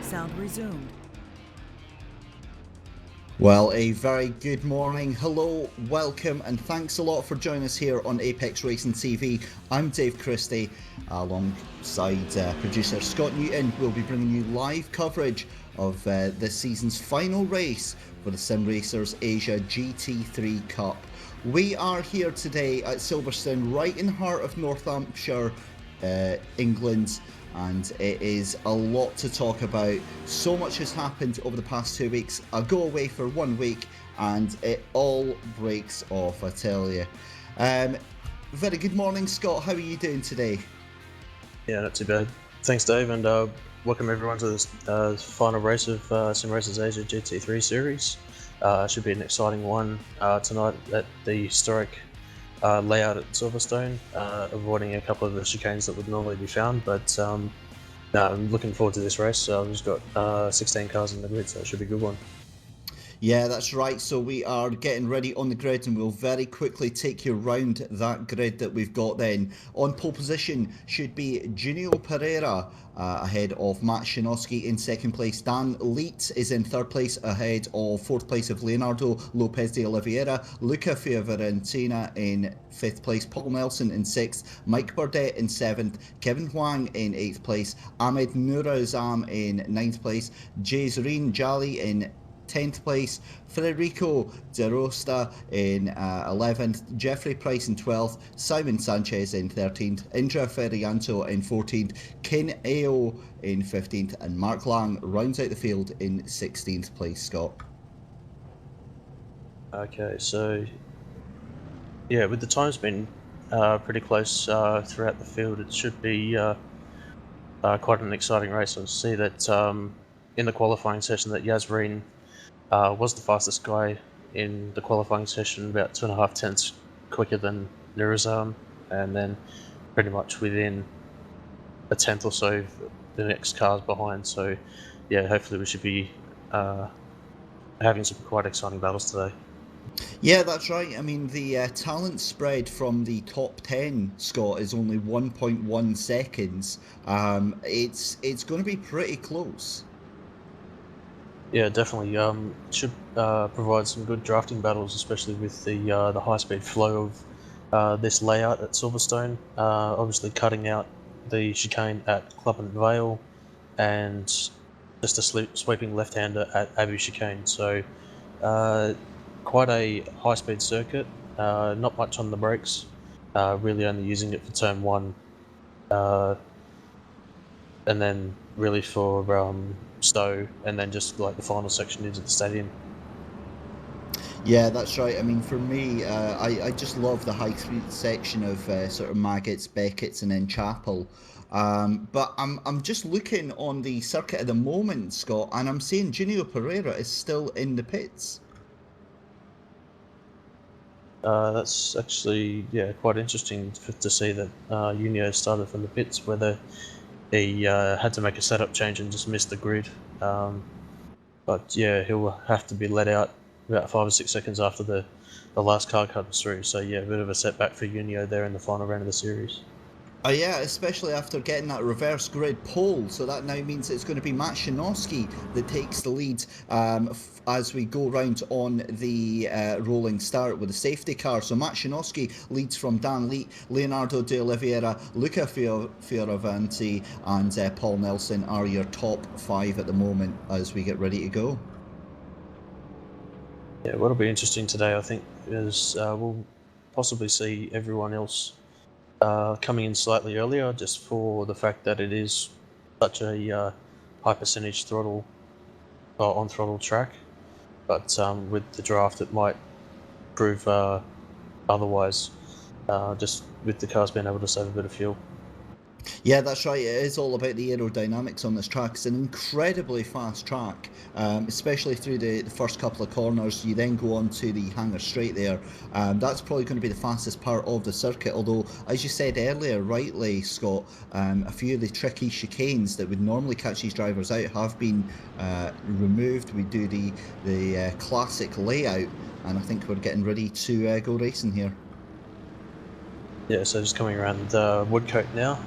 Sound resumed. Well, a very good morning, hello, welcome, and thanks a lot for joining us here on Apex Racing TV. I'm Dave Christie, alongside producer Scott Newton. We'll be bringing you live coverage of this season's final race for the Sim Racers Asia GT3 Cup. We are here today at Silverstone, right in the heart of North Hampshire, England. And it is a lot to talk about. So much has happened over the past 2 weeks. I go away for 1 week and it all breaks off, I tell you. Very good morning, Scott. How are you doing today? Yeah, not too bad. Thanks, Dave, and welcome everyone to this final race of Sim Racers Asia GT3 Series. Should be an exciting one tonight at the historic layout at Silverstone, avoiding a couple of the chicanes that would normally be found, but no, I'm looking forward to this race. We've got 16 cars in the grid, so it should be a good one. Yeah, that's right. So we are getting ready on the grid and we'll very quickly take you around that grid that we've got then. On pole position should be Junio Pereira ahead of Matt Shinosky in second place. Dan Leet is in third place ahead of fourth place of Leonardo Lopez de Oliveira. Luca Fiorentina in fifth place. Paul Nelson in sixth. Mike Burdett in seventh. Kevin Huang in eighth place. Ahmed Nurazam in ninth place. Jazreen Jali in 10th place, Federico De Rosta in 11th, Jeffrey Price in 12th, Simon Sanchez in 13th, Indra Ferianto in 14th, Ken Ao in 15th, and Mark Lang rounds out the field in 16th place, Scott. Okay, so yeah, with the times being pretty close throughout the field, it should be quite an exciting race. I see that in the qualifying session that Yasreen was the fastest guy in the qualifying session, about 2.5 tenths quicker than Nurazam, and then pretty much within a tenth or so the next cars behind. So yeah, hopefully we should be having some quite exciting battles today. Yeah, that's right. I mean, the talent spread from the top 10, Scott, is only 1.1 seconds. It's going to be pretty close. Yeah, definitely. Should provide some good drafting battles, especially with the high-speed flow of this layout at Silverstone. Obviously, cutting out the chicane at Clubman Vale, and just a sweeping left-hander at Abu Chicane. So, quite a high-speed circuit. Not much on the brakes. Really only using it for turn one, and then really for Stowe, and then just like the final section into the stadium. Yeah, that's right. I mean, for me, I just love the high-speed section of sort of Maggots, Beckett's, and then Chapel. But I'm just looking on the circuit at the moment, Scott, and I'm seeing Junio Pereira is still in the pits. That's actually quite interesting to see that Junio started from the pits, whether he had to make a setup change and just missed the grid. But yeah, he'll have to be let out about 5 or 6 seconds after the last car comes through. So yeah, a bit of a setback for Junio there in the final round of the series. Yeah, especially after getting that reverse grid pole. So that now means it's going to be Matt Shinosky that takes the lead as we go round on the rolling start with the safety car. So Matt Shinosky leads from Dan Leet, Leonardo de Oliveira, Luca Fioravanti, and Paul Nelson are your top 5 at the moment as we get ready to go. Yeah, what'll be interesting today, I think, is we'll possibly see everyone else coming in slightly earlier, just for the fact that it is such a high percentage throttle on throttle track. But with the draft, it might prove otherwise, just with the cars being able to save a bit of fuel. Yeah, that's right. It is all about the aerodynamics on this track. It's an incredibly fast track, especially through the first couple of corners. You then go on to the hangar straight there. That's probably going to be the fastest part of the circuit. Although, as you said earlier, rightly, Scott, a few of the tricky chicanes that would normally catch these drivers out have been removed. We do the classic layout, and I think we're getting ready to go racing here. Yeah, so just coming around Woodcote now.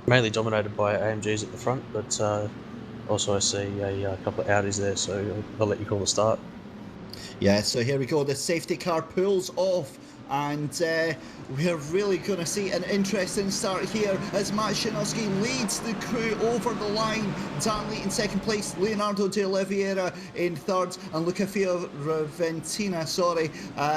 mainly dominated by AMGs at the front, but also I see a couple of Audis there, so I'll let you call the start. Yeah, so here we go. The safety car pulls off, and we're really going to see an interesting start here as Matt Szymanowski leads the crew over the line. Dan Lee in second place, Leonardo de Oliveira in third, and Luca Fiorentina,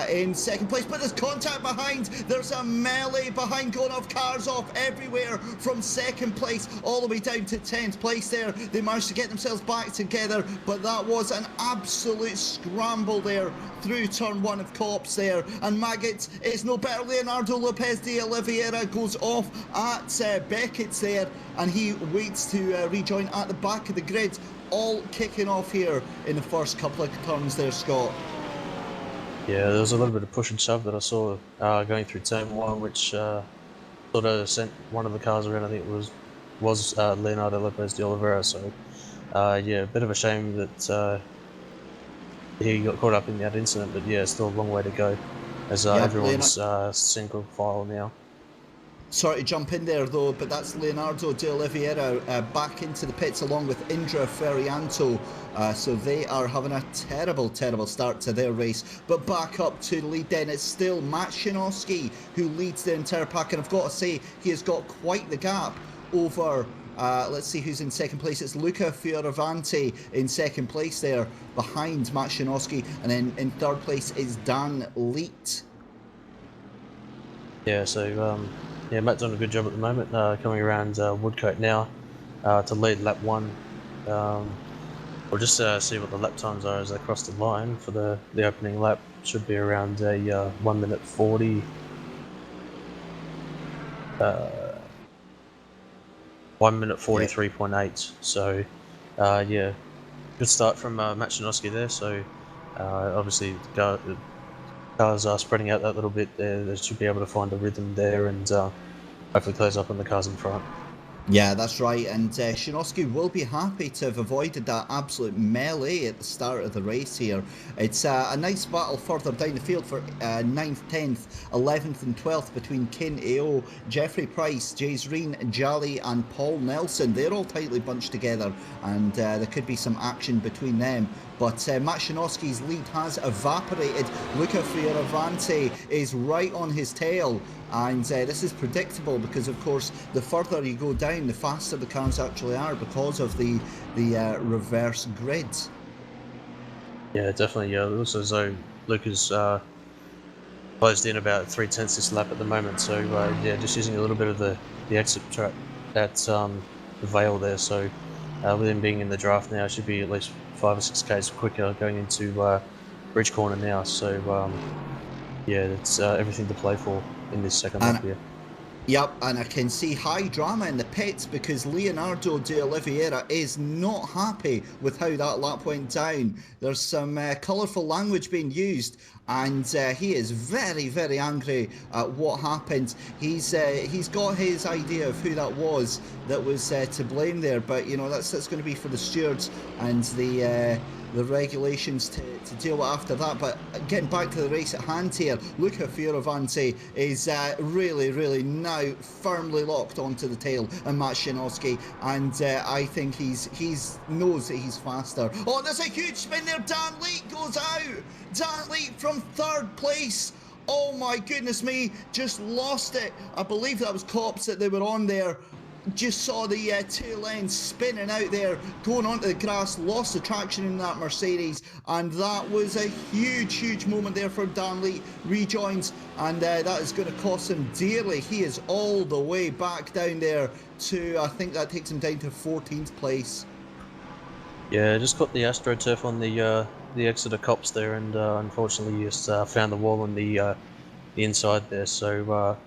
in second place. But there's contact behind. There's a melee behind, going off, cars off everywhere from second place all the way down to 10th place there. They managed to get themselves back together, but that was an absolute scramble there through turn one of Cops there, and Maggot is no better. Leonardo Lopez de Oliveira goes off at Beckett's there, and he waits to rejoin at the back of the grid. All kicking off here in the first couple of turns there, Scott. Yeah, there was a little bit of push and shove that I saw going through turn one, which sort of sent one of the cars around. I think it was Leonardo Lopez de Oliveira. So yeah, a bit of a shame that he got caught up in that incident, but yeah, still a long way to go as everyone's single file now. Sorry to jump in there though, but that's Leonardo de Oliveira back into the pits along with Indra Ferianto. So they are having a terrible start to their race. But back up to the lead then, it's still Matt Szymanowski who leads the entire pack, and I've got to say he has got quite the gap over let's see who's in second place. It's Luca Fioravanti in second place there behind Matt Szymanowski, and then in third place is Dan Leet. Yeah, so yeah, Matt's done a good job at the moment, coming around Woodcote now to lead lap one. We'll just see what the lap times are as they cross the line for the opening lap. Should be around a 1 minute 40. 1 minute 43.8. So yeah, good start from Matt Szymanowski there. So obviously the cars are spreading out that little bit there. They should be able to find a rhythm there and hopefully close up on the cars in front. Yeah, that's right, and Szymanowski will be happy to have avoided that absolute melee at the start of the race here. It's a nice battle further down the field for 9th, 10th, 11th and 12th between Kin Ao, Jeffrey Price, Jays Reen, Jolly and Paul Nelson. They're all tightly bunched together, and there could be some action between them. But Matt Szymanowski's lead has evaporated. Luca Fioravanti is right on his tail, and this is predictable because, of course, the further you go down, the faster the cars actually are because of the reverse grid. Yeah, definitely. Yeah, it looks as though Luca's closed in about 3/10 this lap at the moment. So yeah, just using a little bit of the exit track at the Vale there. So with him being in the draft now, should be at least 5 or 6 k's quicker going into Bridge Corner now. So yeah, it's everything to play for in this second lap here. Yep, and I can see high drama in the pits because Leonardo de Oliveira is not happy with how that lap went down. There's some colourful language being used, and he is very angry at what happened. He's got his idea of who that was to blame there, but you know that's going to be for the stewards and the regulations to deal with after that. But getting back to the race at hand here, Luca Fioravanti is really now firmly locked onto the tail of Matt Szymanowski, and I think he knows that he's faster. Oh, there's a huge spin there. Dan Leet goes out. Dan Leet from third place. Oh my goodness me, just lost it. I believe that was Cops that they were on there. Just saw the tail end spinning out there, going onto the grass, lost the traction in that Mercedes, and that was a huge moment there for Dan Lee. Rejoins, and that is going to cost him dearly. He is all the way back down there to, I think that takes him down to 14th place. Yeah, just got the AstroTurf on the Exeter Cops there, and unfortunately just found the wall on the inside there. So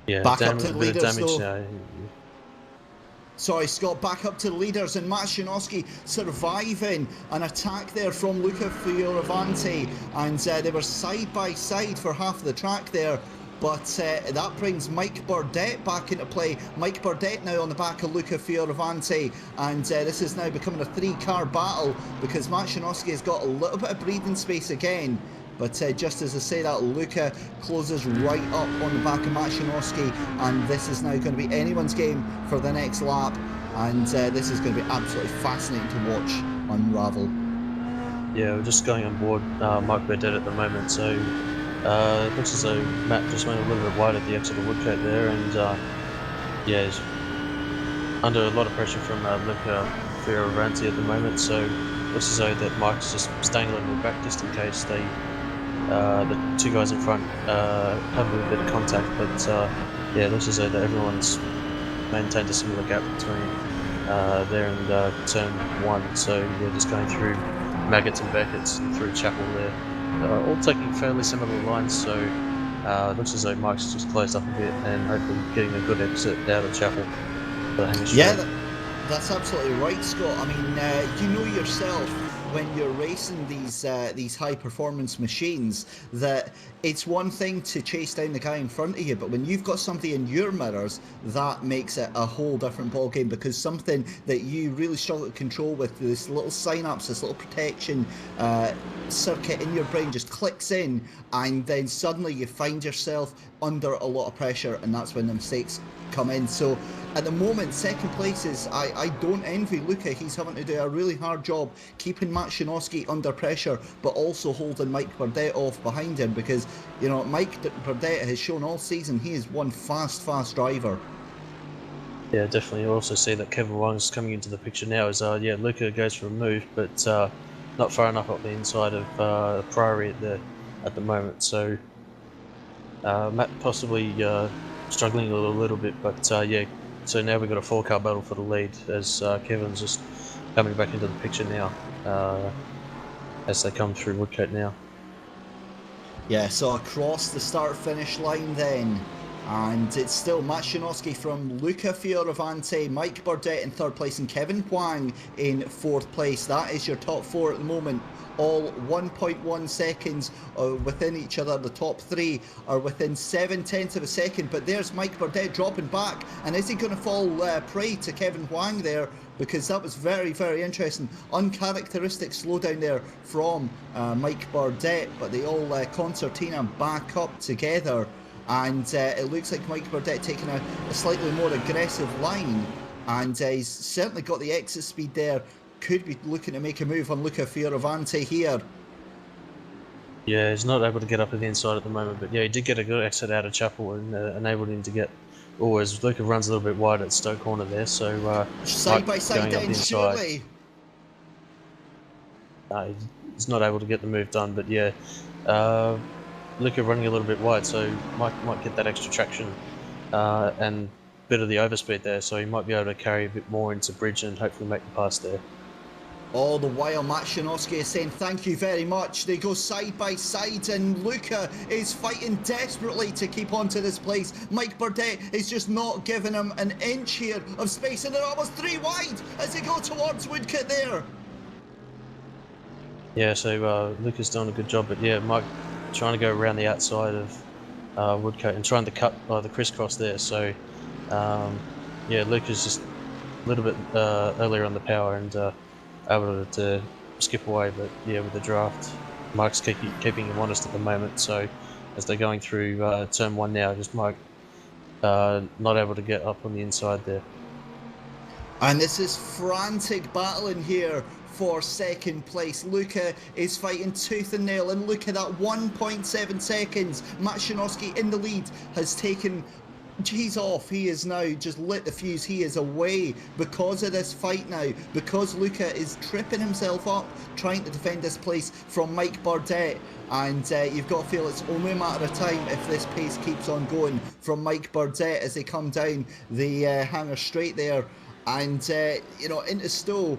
yeah, back up to the leaders though. Sorry, Scott, back up to the leaders, and Matt Szymanowski surviving an attack there from Luca Fioravanti, and they were side by side for half of the track there. But that brings Mike Burdett back into play. Mike Burdett now on the back of Luca Fioravanti, and this is now becoming a 3-car battle because Matt Szymanowski has got a little bit of breathing space again. But just as I say that, Luca closes right up on the back of Macianowski, and this is now going to be anyone's game for the next lap, and this is going to be absolutely fascinating to watch unravel. Yeah, we're just going on board Mike Burdett at the moment, so it looks as though Matt just went a little bit wide at the exit of Woodcote there, and yeah, he's under a lot of pressure from Luca Fioravanti at the moment, so it looks as though that Mike's just staying a little bit back just in case they, the two guys in front have a little bit of contact, but yeah, it looks as though that everyone's maintained a similar gap between there and turn 1, so yeah, just going through Maggots and Beckett's and through Chapel there, all taking fairly similar lines, so it looks as though Mike's just closed up a bit and hopefully getting a good exit out of Chapel. Yeah, that's absolutely right, Scott. I mean, you know yourself when you're racing these high performance machines that it's one thing to chase down the guy in front of you, but when you've got somebody in your mirrors, that makes it a whole different ball game, because something that you really struggle to control with this little synapse, this little protection circuit in your brain just clicks in, and then suddenly you find yourself under a lot of pressure, and that's when the mistakes come in. So at the moment, second place is, I don't envy Luca. He's having to do a really hard job keeping Macianowski under pressure, but also holding Mike Burdett off behind him, because, you know, Mike Burdett has shown all season he is one fast driver. Yeah, definitely. You also see that Kevin Wong's coming into the picture now as yeah, Luca goes for a move, but not far enough up the inside of Priory at the moment. So Matt possibly struggling a little bit, but yeah. So now we've got a 4-car battle for the lead as Kevin's just coming back into the picture now as they come through Woodcote now. Yeah, so across the start-finish line then, and it's still Macianowski from Luca Fioravanti, Mike Burdett in 3rd place, and Kevin Huang in 4th place. That is your top 4 at the moment, all 1.1 seconds within each other. The top 3 are within 7/10 of a second, but there's Mike Burdett dropping back, and is he going to fall prey to Kevin Huang there? Because that was very interesting. Uncharacteristic slowdown there from Mike Burdett, but they all concertina back up together, and it looks like Mike Burdett taking a slightly more aggressive line, and he's certainly got the exit speed there. Could be looking to make a move on Luca Fioravanti here. Yeah, he's not able to get up at the inside at the moment, but yeah, he did get a good exit out of Chapel and enabled him to get. As Luca runs a little bit wide at Stoke Corner there, so side by side then, surely. He's not able to get the move done, but yeah, Luca running a little bit wide, so Mike might get that extra traction and a bit of the overspeed there, so he might be able to carry a bit more into bridge and hopefully make the pass there. All the while, Macianowski is saying thank you very much. They go side by side, and Luca is fighting desperately to keep on to this place. Mike Burdett is just not giving him an inch here of space, and they're almost 3 wide as they go towards Woodcote there. Yeah, so Luca's doing a good job, but yeah, Mike trying to go around the outside of Woodcote and trying to cut the crisscross there. So yeah, Luca's just a little bit earlier on the power and able to skip away, but yeah, with the draft, Mike's keeping him honest at the moment. So as they're going through turn 1 now, just Mike not able to get up on the inside there. And this is frantic battling here for second place. Luca is fighting tooth and nail, and look at that, 1.7 seconds. Macianowski in the lead has taken. He's off. He is now just lit the fuse. He is away because of this fight now, because Luca is tripping himself up trying to defend this place from Mike Burdett, and you've got to feel it's only a matter of time if this pace keeps on going from Mike Burdett as they come down the hanger straight there, and you know, into Stowe.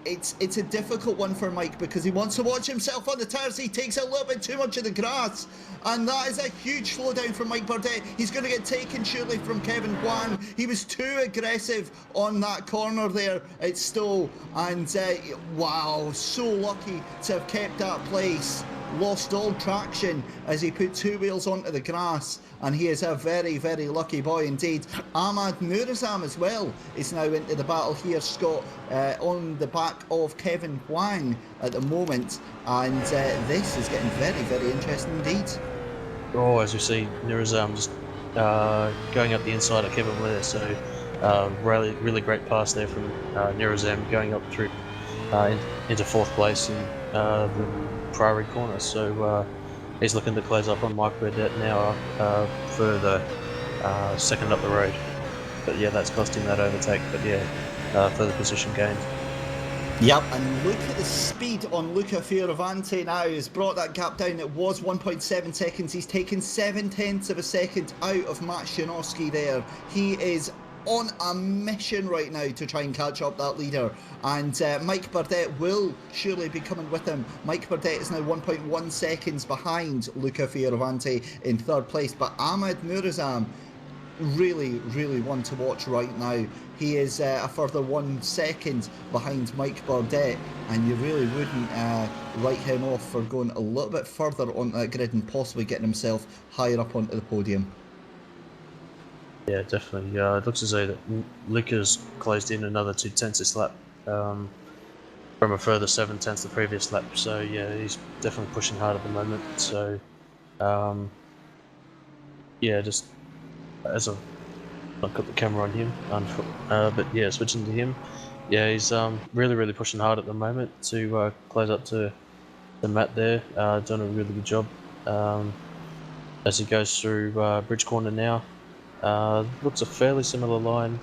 It's a difficult one for Mike because he wants to watch himself on the tires. He takes a little bit too much of the grass, and that is a huge slowdown from Mike Burdett. He's going to get taken surely from Kevin Huang. He was too aggressive on that corner there at Stowe, and wow, so lucky to have kept that place. lost all traction as he put two wheels onto the grass, and he is a very, very lucky boy indeed. Ahmad Nurazam as well is now into the battle here, Scott, on the back of Kevin Huang at the moment, and this is getting very, very interesting indeed. Oh, as you see, Nurazam just going up the inside of Kevin there, so really great pass there from Nurazam going up through into fourth place in the Priory corner. So he's looking to close up on Mike Burdett now for the second up the road. But yeah, that's cost him that overtake. But yeah, further position gains. Yep, and look at the speed on Luca Fioravanti now. He's brought that gap down. It was 1.7 seconds. He's taken 0.7 of a second out of Matt Shanowski there. He is on a mission right now to try and catch up that leader, and Mike Burdett will surely be coming with him. Mike Burdett is now 1.1 seconds behind Luca Fioravanti in third place, but Ahmed Nurazam really one to watch right now. He is a further 1 second behind Mike Burdett, and you really wouldn't write him off for going a little bit further onto that grid and possibly getting himself higher up onto the podium. Yeah, definitely. It looks as though that Luca's closed in another 2/10 this lap from a further 7/10 the previous lap. So yeah, he's definitely pushing hard at the moment. So yeah, just as I've got the camera on him, but yeah, switching to him. Yeah, he's really pushing hard at the moment to close up to the Matt there. Doing a really good job as he goes through Bridge Corner now. Looks a fairly similar line.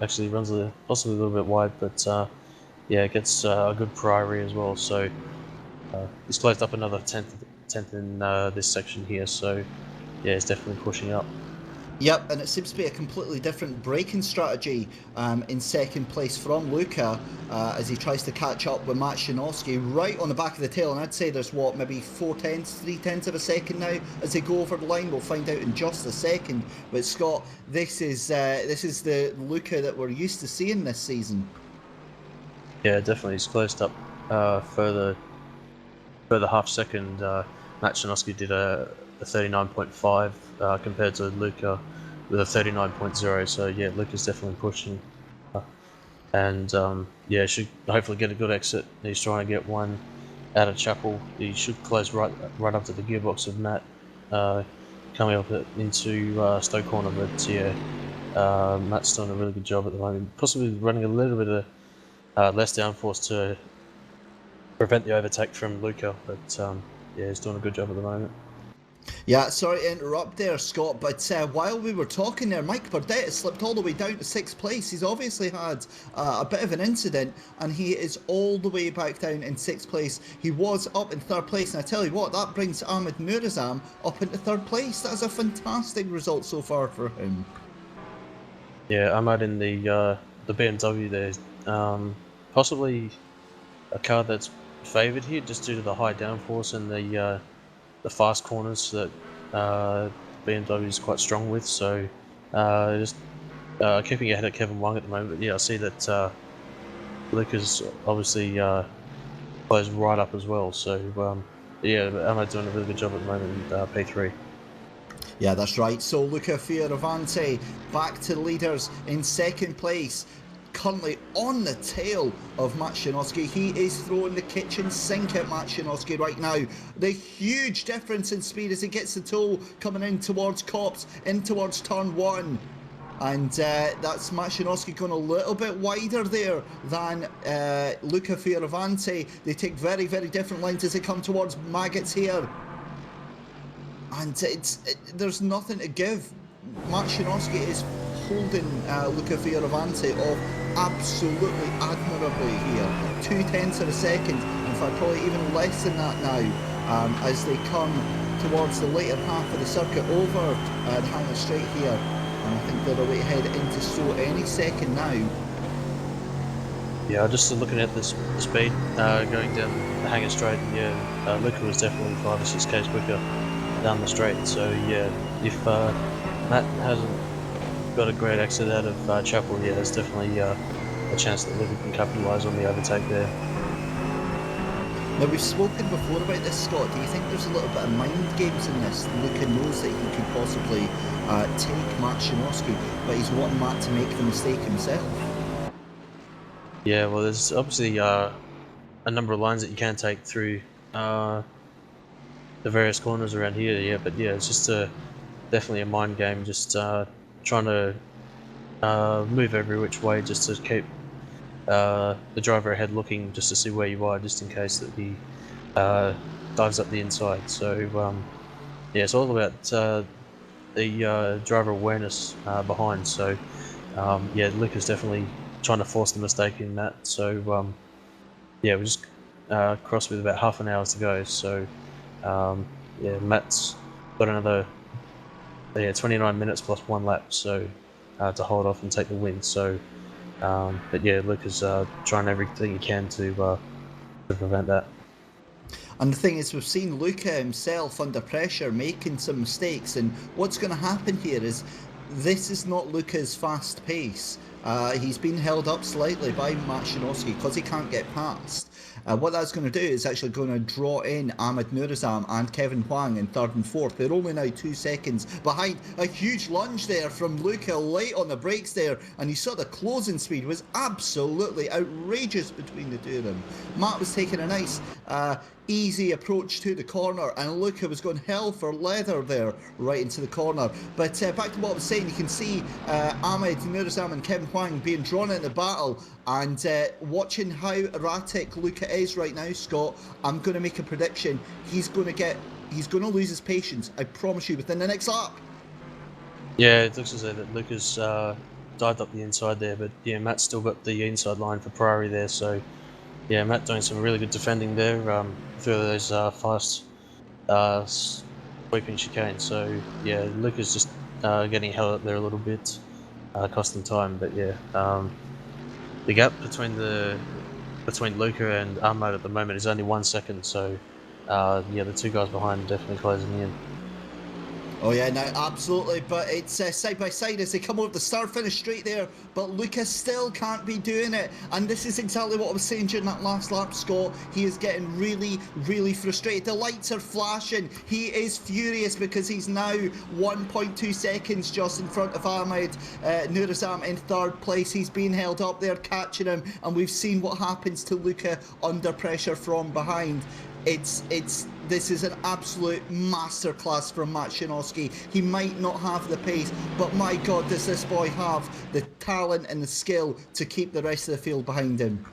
Actually runs possibly a little bit wide, but yeah, gets a good Priory as well. So he's closed up another 10th in this section here. So yeah, he's definitely pushing up. Yep, and it seems to be a completely different braking strategy in second place from Luca as he tries to catch up with Matt Shanowski right on the back of the tail. And I'd say there's what, maybe 3/10 of a second now as they go over the line. We'll find out in just a second. But Scott, this is the Luca that we're used to seeing this season. Yeah, definitely. He's closed up further half second. Matt Shanowski did a 39.5 compared to Luca with a 39.0. So yeah, Luca's definitely pushing, and yeah, should hopefully get a good exit. He's trying to get one out of Chapel. He should close right up to the gearbox of Matt coming up into Stoke Corner. But yeah, Matt's doing a really good job at the moment. Possibly running a little bit of less downforce to prevent the overtake from Luca, but yeah, he's doing a good job at the moment. Yeah, sorry to interrupt there, Scott, but while we were talking there, Mike Burdett has slipped all the way down to 6th place. He's obviously had a bit of an incident, and he is all the way back down in 6th place. He was up in 3rd place, and I tell you what, that brings Ahmed Nurazam up into 3rd place. That is a fantastic result so far for him. Yeah, Ahmed in the BMW there. Possibly a car that's favoured here just due to the high downforce and the fast corners that BMW is quite strong with. So just keeping ahead of Kevin Wong at the moment. But yeah, I see that Luca's obviously closed right up as well. So yeah, Ahmed's doing a really good job at the moment in P3. Yeah, that's right. So Luca Fioravanti back to the leaders in 2nd place. Currently on the tail of Matt Shanowski. He is throwing the kitchen sink at Matt Shanowski right now. The huge difference in speed as he gets the tow coming in towards Copse, in towards turn 1. And that's Matt Shanowski going a little bit wider there than Luca Fioravanti. They take very different lines as they come towards Maggots here. And there's nothing to give. Matt Shanowski is holding Luca Fioravanti off absolutely admirably here. 0.2 of a second, in fact probably even less than that now, as they come towards the later half of the circuit over the Hanger Straight here. And I think they're away head into Stowe any second now. Yeah, just looking at the speed going down the Hanger Straight, yeah, Luca was definitely 5 or 6 k's quicker down the straight. So yeah, if Matt hasn't got a great exit out of Chapel, yeah, there's definitely a chance that Luca can capitalise on the overtake there. Now, we've spoken before about this, Scott. Do you think there's a little bit of mind games in this? Luca knows that he could possibly take Matt Shinosky, but he's wanting Matt to make the mistake himself. Yeah, well, there's obviously a number of lines that you can take through the various corners around here. Yeah, but yeah, it's just definitely a mind game. Just trying to move every which way, just to keep the driver ahead, looking just to see where you are, just in case that he dives up the inside. So yeah, it's all about the driver awareness behind. So yeah, Luke is definitely trying to force the mistake in that. So yeah, we just crossed with about half an hour to go. So yeah, Matt's got another 29 minutes plus 1 lap, so to hold off and take the win. So but yeah, Luke is trying everything he can to prevent that. And the thing is, we've seen Luca himself under pressure making some mistakes, and what's going to happen here is this is not Luca's fast pace. He's been held up slightly by Matt Shinosky because he can't get past. What that's going to do is actually going to draw in Ahmed Nurizam and Kevin Huang in third and fourth. They're only now 2 seconds behind. A huge lunge there from Luca late on the brakes there, and you saw the closing speed was absolutely outrageous between the two of them. Matt was taking a nice easy approach to the corner, and Luca was going hell for leather there right into the corner. But back to what I was saying, you can see Ahmed Nurizam and Kevin Huang being drawn into battle, and watching how erratic Luca is right now, Scott, I'm going to make a prediction. He's going to lose his patience, I promise you, within the next lap. Yeah, it looks as though that Luca's dived up the inside there, but yeah, Matt's still got the inside line for Ferrari there. So yeah, Matt doing some really good defending there through those fast sweeping chicanes. So yeah, Luca's just getting held up there a little bit, costing time. But yeah, the gap between Luca and Ahmad at the moment is only 1 second. So yeah, the two guys behind are definitely closing in. Oh yeah, no, absolutely, but it's side by side as they come over the start-finish straight there, but Lucas still can't be doing it, and this is exactly what I was saying during that last lap, Scott. He is getting really, really frustrated. The lights are flashing. He is furious because he's now 1.2 seconds just in front of Ahmed Nurizam in third place. He's been held up there, catching him, and we've seen what happens to Luca under pressure from behind. This is an absolute masterclass from Matt Shinosky. He might not have the pace, but my God, does this boy have the talent and the skill to keep the rest of the field behind him.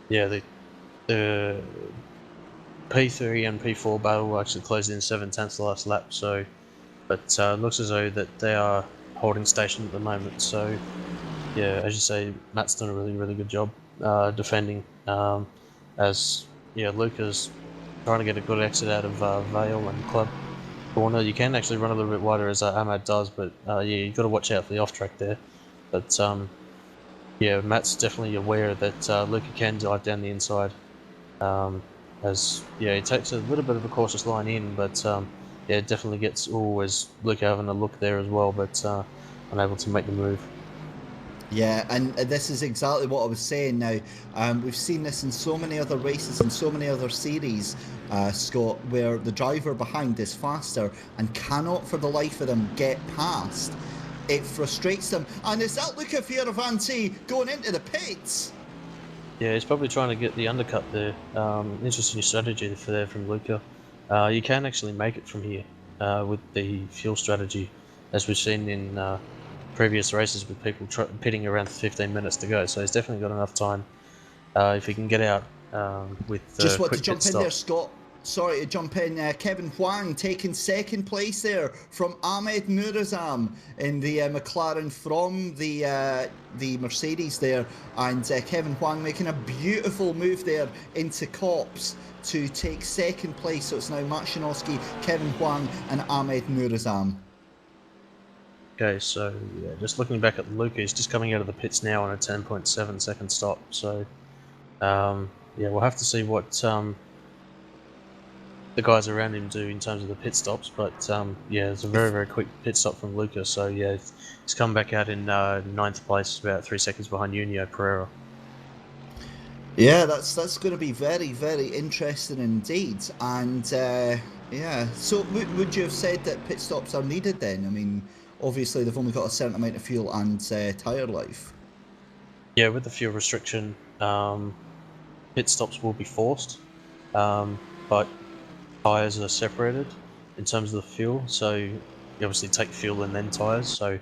Yeah, the P3 and P4 battle actually closed in 7/10 the last lap. So, but it looks as though that they are holding station at the moment. So yeah, as you say, Matt's done a really, really good job defending. As yeah, Luca's trying to get a good exit out of Vale and Club corner. You can actually run a little bit wider as Ahmad does, but yeah, you've got to watch out for the off track there. But yeah, Matt's definitely aware that Luca can dive down the inside. As yeah, he takes a little bit of a cautious line in, but yeah, it definitely gets always Luca having a look there as well, but unable to make the move. Yeah, and this is exactly what I was saying now. We've seen this in so many other races and so many other series, Scott, where the driver behind is faster and cannot for the life of them get past. It frustrates them. And is that Luca Fioravanti going into the pits? Yeah, he's probably trying to get the undercut there. Interesting strategy from Luca. You can actually make it from here with the fuel strategy, as we've seen in previous races with people pitting around 15 minutes to go. So he's definitely got enough time if he can get out with Just want to quick jump pit in there, stops. Scott. Sorry to jump in. Kevin Huang taking second place there from Ahmed Nurizam in the McLaren from the Mercedes there, and Kevin Huang making a beautiful move there into Cops to take second place. So it's now Matt Shinosky, Kevin Huang, and Ahmed Nurizam. Okay, so yeah, just looking back at Luca, he's just coming out of the pits now on a 10.7 second stop. So yeah, we'll have to see what the guys around him do in terms of the pit stops, but yeah, it's a very, very quick pit stop from Luca. So yeah, he's come back out in 9th place, about 3 seconds behind Junio Pereira. Yeah, that's going to be very, very interesting indeed. And yeah, so would you have said that pit stops are needed then? I mean, obviously they've only got a certain amount of fuel and tyre life. Yeah, with the fuel restriction, pit stops will be forced, but tyres are separated in terms of the fuel. So you obviously take fuel and then tyres. So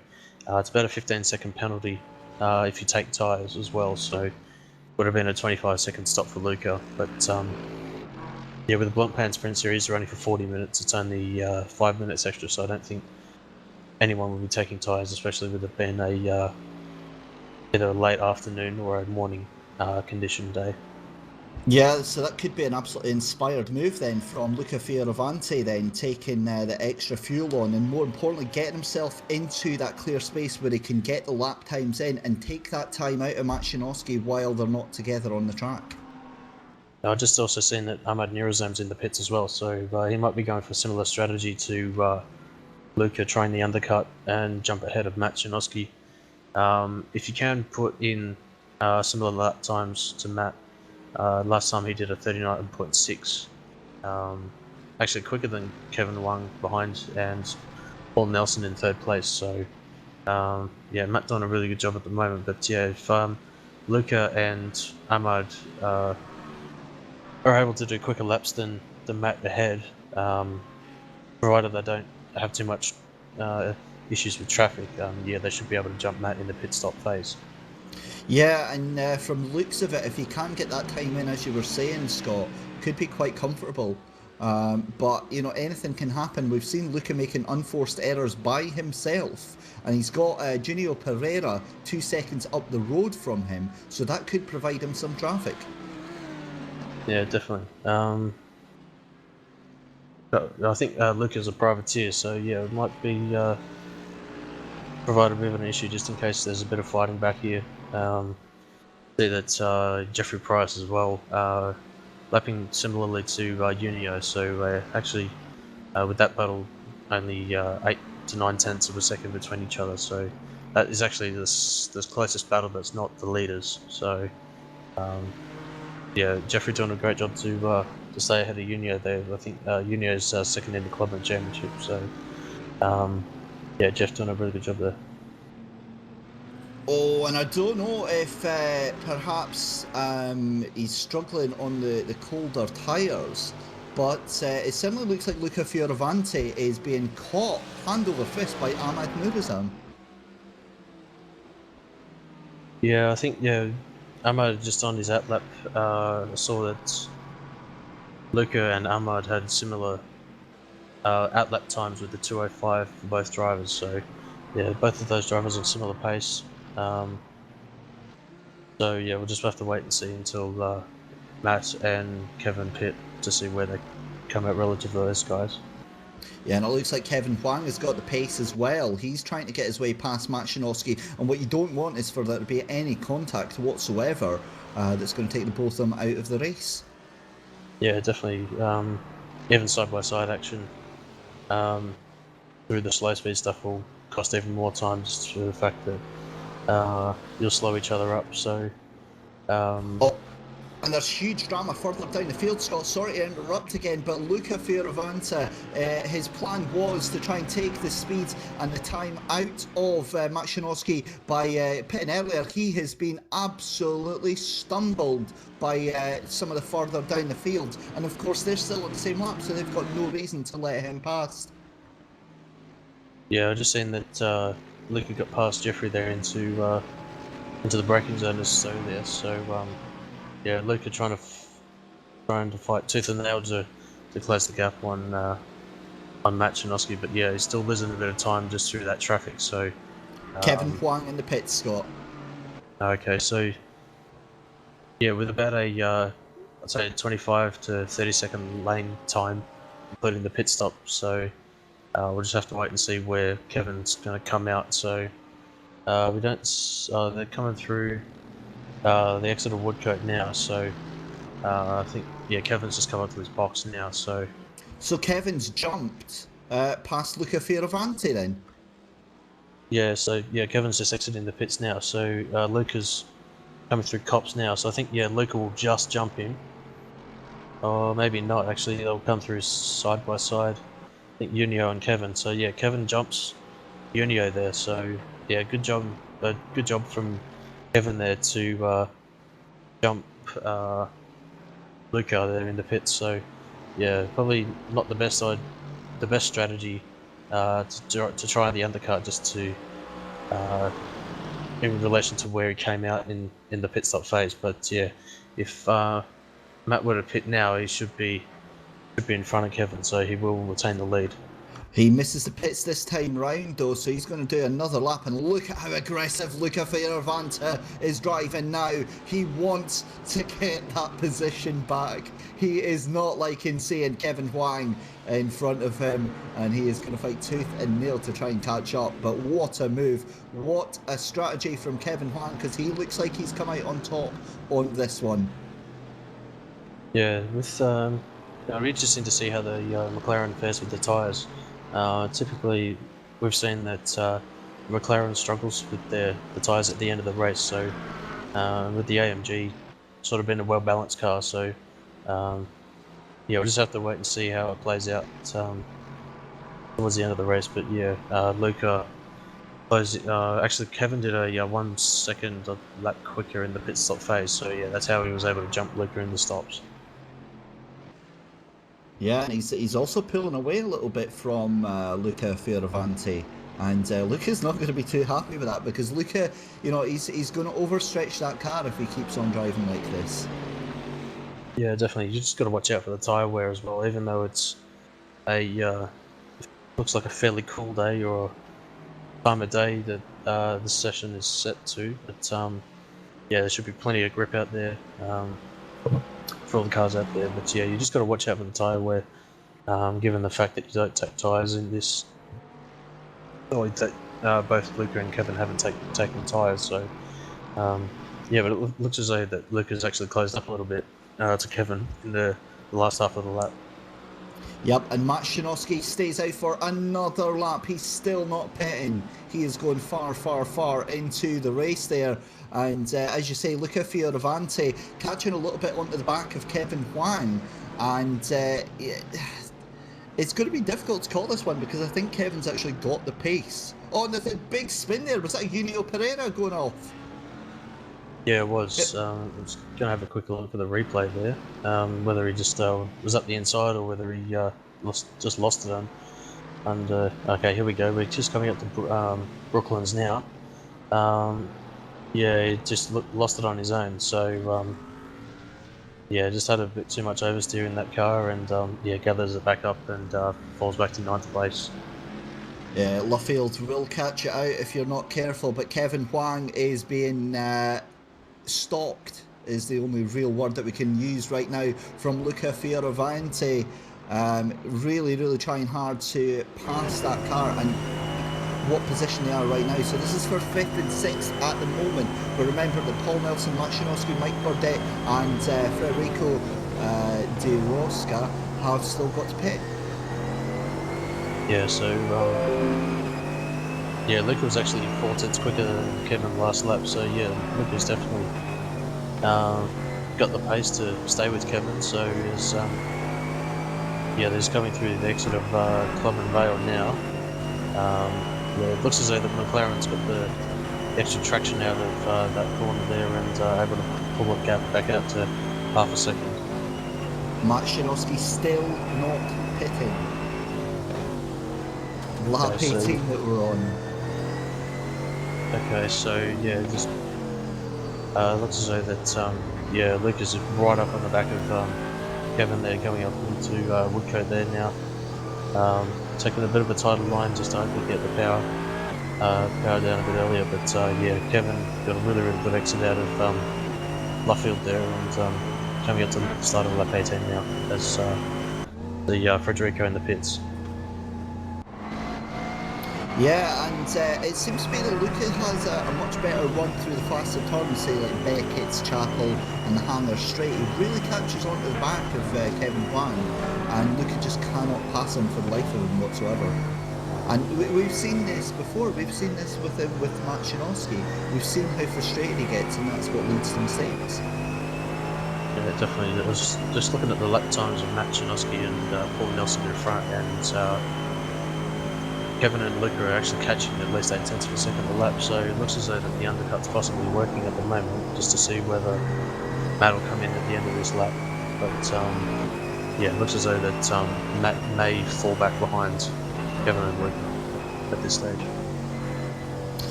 it's about a 15-second penalty if you take tyres as well. So would have been a 25-second stop for Luca. But yeah, with the Blunt Pan Sprint Series, they're only for 40 minutes. It's only 5 minutes extra. So I don't think anyone will be taking tyres, especially with it being a either a late afternoon or a morning condition day. Yeah, so that could be an absolutely inspired move then from Luca Fioravanti then taking the extra fuel on and more importantly getting himself into that clear space where he can get the lap times in and take that time out of Macianowski while they're not together on the track. I just also seen that Ahmad Nirazam's in the pits as well, so he might be going for a similar strategy to Luca, trying the undercut and jump ahead of Matt Janowski. If you can put in similar lap times to Matt, last time he did a 39.6, actually quicker than Kevin Wang behind and Paul Nelson in third place. So yeah, Matt doing a really good job at the moment. But yeah, if Luca and Ahmad are able to do quicker laps than Matt ahead, provided they don't have too much issues with traffic, yeah, they should be able to jump Matt in the pit stop phase. Yeah, and from the looks of it, if he can get that time in, as you were saying, Scott, could be quite comfortable. But, you know, anything can happen. We've seen Luca making unforced errors by himself, and he's got Junio Pereira 2 seconds up the road from him, so that could provide him some traffic. Yeah, definitely. But I think Luca's a privateer, so yeah, it might be provide a bit of an issue just in case there's a bit of fighting back here. See that Jeffrey Price as well, lapping similarly to Unio, so actually with that battle only 8 to 9 tenths of a second between each other, so that is actually this closest battle that's not the leaders. So yeah, Jeffrey doing a great job to stay ahead of Unio there. I think Unio's second in the Clubman Championship, so yeah, Jeff doing a really good job there. Oh, and I don't know if perhaps he's struggling on the colder tyres, but it certainly looks like Luca Fioravanti is being caught hand over fist by Ahmad Nurizam. Yeah, I think Ahmad just on his app lap saw that Luca and Ahmad had similar out lap times with the 2:05 for both drivers. So yeah, both of those drivers on similar pace. So yeah, we'll just have to wait and see until Matt and Kevin pit to see where they come out relative to those guys. Yeah, and it looks like Kevin Huang has got the pace as well. He's trying to get his way past Macianowski, and what you don't want is for there to be any contact whatsoever that's going to take the both of them out of the race. Yeah, definitely. Even side by side action through the slow speed stuff will cost even more time just for the fact that you'll slow each other up. So Oh, and there's huge drama further down the field, Scott. Sorry to interrupt again, but Luca Fioravanti, his plan was to try and take the speed and the time out of Macianowski by pitting earlier. He has been absolutely stumbled by some of the further down the field. And of course, they're still at the same lap, so they've got no reason to let him pass. yeah, I just seen that Luca got past Jeffrey there into the braking zone so there. So yeah, Luca trying to fight tooth and nail to close the gap on Matt Janowski, but yeah, he's still losing a bit of time just through that traffic. So Kevin Huang in the pits, Scott. okay, so yeah, with about a I'd say 25 to 30-second lane time, including the pit stop. So we'll just have to wait and see where Kevin's going to come out. So we don't. They're coming through the exit of Woodcote now. So I think yeah, Kevin's just come up to his box now. So So Kevin's jumped past Luca Fioravanti then. yeah, Kevin's just exiting the pits now. So Luca's coming through Cops now, so I think, yeah, Luca will just jump him. Or maybe not, actually, they'll come through side by side. I think Unio and Kevin. So, yeah, Kevin jumps Unio there, so, yeah, good job from Kevin there to jump Luca there in the pits. So, yeah, probably not the best strategy to try the undercut just to in relation to where he came out in the pit stop phase. But yeah, if Matt were to pit now, he should be in front of Kevin, so he will retain the lead. He misses the pits this time round though, so he's going to do another lap, and look at how aggressive Luca Fioravanti is driving now. He wants to get that position back. He is not liking seeing Kevin Huang in front of him, and he is going to fight tooth and nail to try and catch up. But what a move, what a strategy from Kevin Huang, because he looks like he's come out on top on this one. Yeah, with it'll be interesting to see how the McLaren fares with the tyres. Typically, we've seen that McLaren struggles with the tyres at the end of the race. So with the AMG sort of been a well-balanced car, so yeah, we'll just have to wait and see how it plays out towards the end of the race. But yeah, Luca actually Kevin did a 1 second lap quicker in the pit stop phase, so yeah, that's how he was able to jump Luca in the stops. Yeah, and he's also pulling away a little bit from Luca Fioravanti. And Luca's not going to be too happy with that, because Luca, you know, he's going to overstretch that car if he keeps on driving like this. Yeah, definitely. You just got to watch out for the tyre wear as well, even though it's looks like a fairly cool day or time of day that the session is set to. But yeah, there should be plenty of grip out there for all the cars out there. But yeah, you just got to watch out for the tyre wear, given the fact that you don't take tyres in this. Both Luca and Kevin haven't taken tyres, so yeah, but it looks as though that Luca's actually closed up a little bit to Kevin in the last half of the lap. Yep, and Matt Shinosky stays out for another lap. He's still not pitting. He is going far, far, far into the race there. And as you say, Luca Fioravanti catching a little bit onto the back of Kevin Huang. And it's going to be difficult to call this one, because I think Kevin's actually got the pace. Oh, and there's a big spin there. Was that Junio Pereira going off? Yeah, it was. I was going to have a quick look at the replay there, whether he just was up the inside or whether he just lost it on. And okay, here we go. We're just coming up to Brooklands now. Yeah, he just lost it on his own. So yeah, just had a bit too much oversteer in that car, and yeah, gathers it back up and falls back to 9th place. Yeah, Luffield will catch it out if you're not careful, but Kevin Huang is being stalked, is the only real word that we can use right now, from Luca Fioravanti. Really, really trying hard to pass that car, and what position they are right now. So this is for 5th and 6th at the moment. But remember that Paul Nelson, Matt Shinosky, Mike Burdett and Federico De Rosca have still got to pit. Yeah, so yeah, Luca was actually 4 tenths quicker than Kevin last lap, so yeah, Luca's definitely got the pace to stay with Kevin. So is yeah, they're coming through the exit of Club and Vale now. Yeah, it looks as though the McLaren's got the extra traction out of that corner there, and able to pull the gap back out to half a second. Matt Shinosky still not pitting. Lap 18 that we're on. Okay, so yeah, just looks as though that yeah, Lucas is right up on the back of Kevin there, going up into Woodcote there now. Taking a bit of a tighter line just to hopefully get the power down a bit earlier. But yeah, Kevin got a really, really good exit out of Luffield there, and coming up to the start of lap 18 now as the Federico in the pits. Yeah, and it seems to me that Luca has a much better run through the faster turns, say like Beckett's, Chapel and the Hammer Straight. He really catches onto the back of Kevin Huang, and Luca just cannot pass him for the life of him whatsoever. And we've seen this before. We've seen this with him with Macianowski. We've seen how frustrated he gets, and that's what leads to mistakes. Yeah, definitely. It was just looking at the lap times of Macianowski and Paul Nelson in front, and Kevin and Luca are actually catching at least 8 tenths of a second a lap. So it looks as though that the undercut's possibly working at the moment, just to see whether Matt will come in at the end of this lap. But yeah, it looks as though that Matt may fall back behind Kevin and Luca at this stage.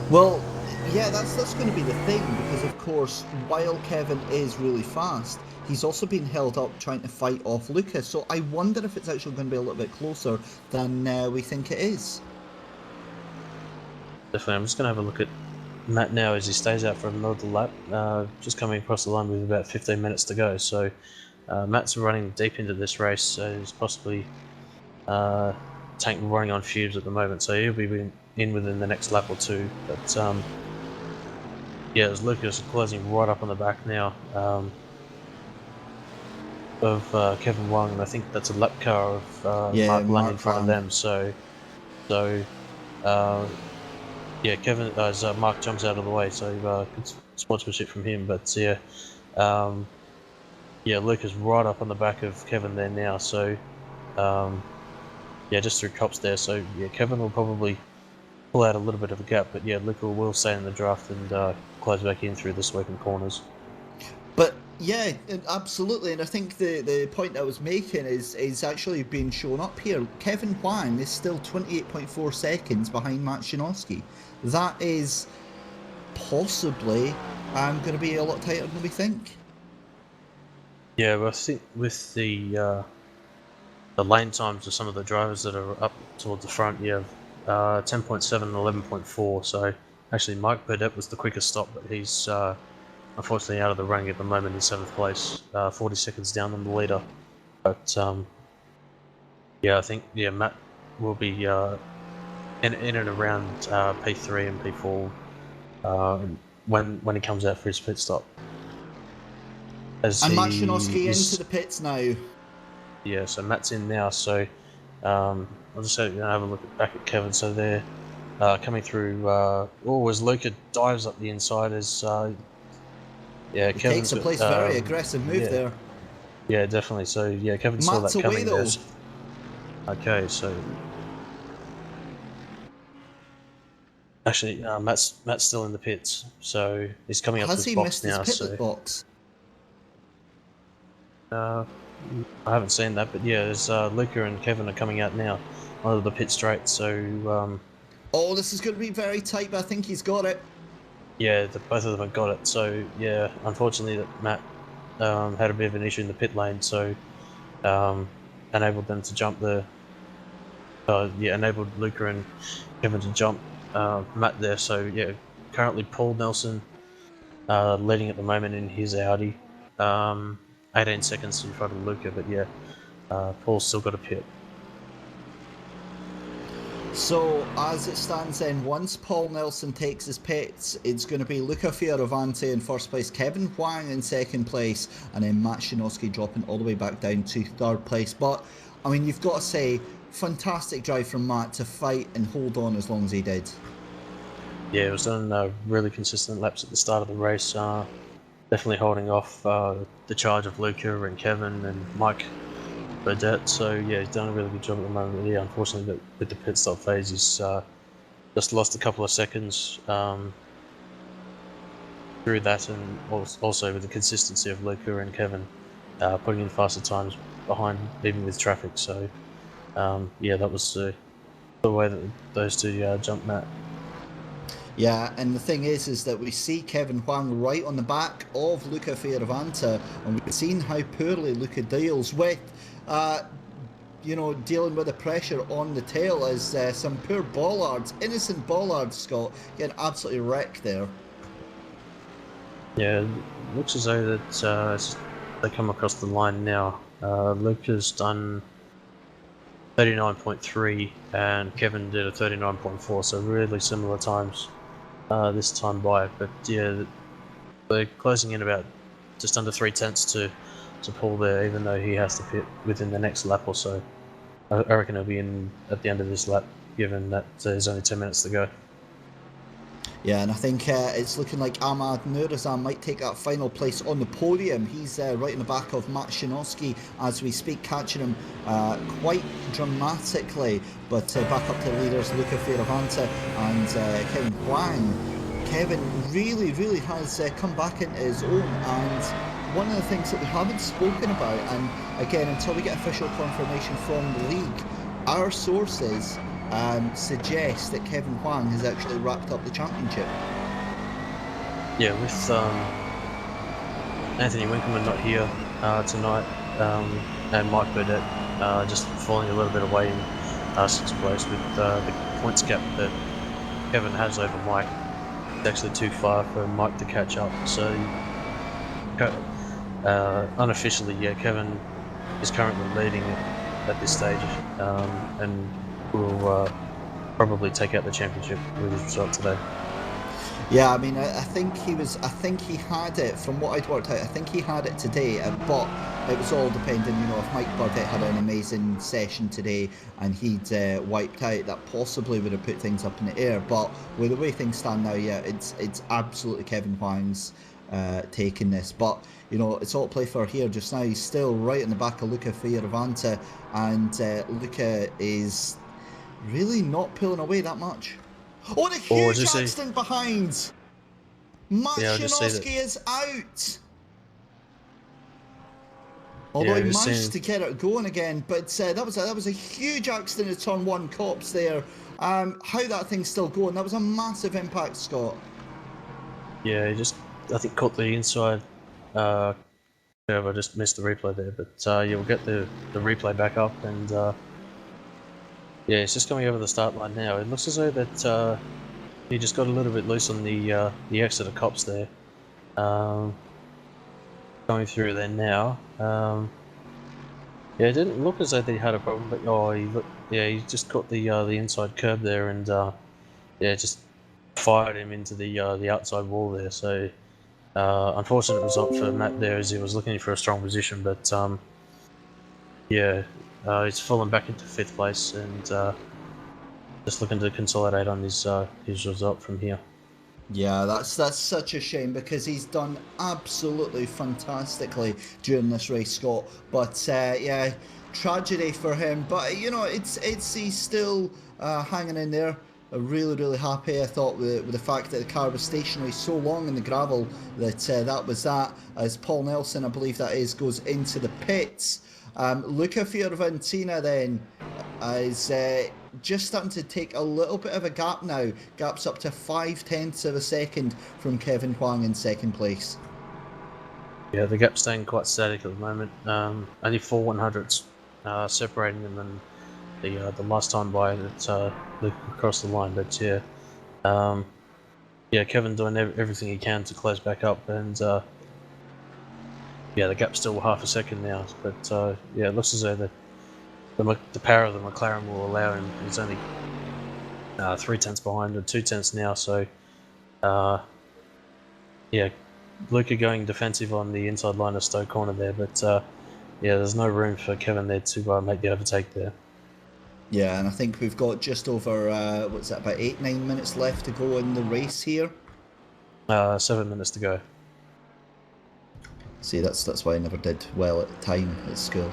Well, yeah, that's going to be the thing, because of course, while Kevin is really fast, he's also been held up trying to fight off Lucas. So I wonder if it's actually going to be a little bit closer than we think it is. Definitely. I'm just going to have a look at Matt now as he stays out for another lap, just coming across the line with about 15 minutes to go. So Matt's running deep into this race, so he's possibly running on fumes at the moment, so he'll be in within the next lap or two. But yeah, as Lucas closing right up on the back now of Kevin Wang, and I think that's a lap car of Mark Lang in front of them. So yeah, Kevin as Mark jumps out of the way, so good sportsmanship from him. But yeah, yeah, Lucas right up on the back of Kevin there now. So yeah, just through cops there. So yeah, Kevin will probably pull out a little bit of a gap, but yeah, Luca will stay in the draft and close back in through the sweeping corners. But yeah, absolutely, and I think the point I was making is actually being shown up here. Kevin Wang is still 28.4 seconds behind Macianowski. That is possibly going to be a lot tighter than we think. Yeah, well, I think with the lane times of some of the drivers that are up towards the front, you have 10.7 and 11.4. So actually, Mike Burdett was the quickest stop, but he's unfortunately out of the running at the moment in 7th place, 40 seconds down on the leader. But yeah, I think Matt will be in and around P3 and P4 when he comes out for his pit stop. And Macianowski into the pits now. Yeah, so Matt's in now. So I'll just have a look back at Kevin. So they're coming through. As Luca dives up the inside as yeah, He Kevin takes a place. Very aggressive move there. Yeah, definitely. So yeah, Kevin saw that coming. Okay, so actually, Matt's still in the pits, so he's coming up to his box now. Has he missed his pit box? I haven't seen that, but yeah, there's Luca and Kevin are coming out now onto the pit straight. So oh, this is going to be very tight, but I think he's got it. Yeah, both of them have got it. So yeah, unfortunately, that Matt had a bit of an issue in the pit lane, so enabled them to jump the. Enabled Luca and Kevin to jump Matt there. So yeah, currently Paul Nelson leading at the moment in his Audi, 18 seconds in front of Luca. But yeah, Paul's still got a pit. So, as it stands then, once Paul Nelson takes his pits, it's going to be Luca Fioravanti in first place, Kevin Wang in second place, and then Macianowski dropping all the way back down to third place. But, I mean, you've got to say, fantastic drive from Matt to fight and hold on as long as he did. Yeah, it was done really consistent laps at the start of the race, definitely holding off the charge of Luca and Kevin and Mike Burdett. So yeah, he's done a really good job at the moment. Yeah, unfortunately, with the pit stop phase, he's just lost a couple of seconds through that, and also with the consistency of Luca and Kevin putting in faster times behind, even with traffic. So yeah, that was the way that those two jumped Matt. Yeah, and the thing is that we see Kevin Wang right on the back of Luca Fioravanti, and we've seen how poorly Luca deals with, dealing with the pressure on the tail as some poor bollards, innocent bollards, Scott, getting absolutely wrecked there. Yeah, looks as though that they come across the line now. Luca's done 39.3 and Kevin did a 39.4, so really similar times this time by. But yeah, they're closing in about just under 3 tenths to Paul there, even though he has to pit within the next lap or so. I reckon he'll be in at the end of this lap given that there's only 10 minutes to go. Yeah, and I think it's looking like Ahmad Nurazan might take that final place on the podium. He's right in the back of Matt Shinovsky as we speak, catching him quite dramatically. But back up to leaders Luca Fioravante and Kevin Huang. Kevin really, really has come back into his own, and one of the things that we haven't spoken about, and again, until we get official confirmation from the league, our sources suggest that Kevin Huang has actually wrapped up the championship. Yeah, with Anthony Winkelman not here tonight, and Mike Burdett just falling a little bit away in 6th place with the points gap that Kevin has over Mike. It's actually too far for Mike to catch up, so unofficially, yeah, Kevin is currently leading it at this stage, and will probably take out the championship with his result today. Yeah, I mean, I think he had it, from what I'd worked out, I think he had it today, but it was all depending, you know, if Mike Burdett had an amazing session today and he'd wiped out, that possibly would have put things up in the air. But with the way things stand now, yeah, it's absolutely Kevin Huang's taking this. But, you know, it's all play for here just now. He's still right in the back of Luca Fioravante, and Luca is really not pulling away that much. Oh, and a huge accident behind! Matt Shinovsky is out! Although he managed to get it going again, but that was a huge accident at turn 1 cops there. How that thing's still going, that was a massive impact, Scott. Yeah, he just, I think, caught the inside curve. I just missed the replay there, but yeah, we'll get the replay back up, and yeah, it's just coming over the start line now. It looks as though that he just got a little bit loose on the Exeter cops there. Going through there now. Yeah, it didn't look as though he had a problem, but he just caught the inside curb there, and yeah, just fired him into the outside wall there. So unfortunate result for Matt there, as he was looking for a strong position, but yeah, he's fallen back into 5th place, and just looking to consolidate on his result from here. Yeah, that's such a shame, because he's done absolutely fantastically during this race, Scott. But yeah, tragedy for him. But you know, he's still hanging in there. Really, really happy. I thought with the fact that the car was stationary so long in the gravel that that was that. As Paul Nelson, I believe that is, goes into the pits. Luca Fioravantina then is just starting to take a little bit of a gap now. Gap's up to 0.5 of a second from Kevin Huang in 2nd place. Yeah, the gap's staying quite static at the moment. Only 4 100ths separating them, and the last time by that Luke across the line. But yeah, yeah, Kevin doing everything he can to close back up, and yeah, the gap's still 0.5 second now. But yeah, it looks as though the power of the McLaren will allow him. He's only 3 tenths behind, or 2 tenths now. So yeah, Luca going defensive on the inside line of Stowe corner there, but yeah, there's no room for Kevin there to make the overtake there. Yeah, and I think we've got just over what's that, about 8-9 minutes left to go in the race here. 7 minutes to go. See, that's why I never did well at the time at school.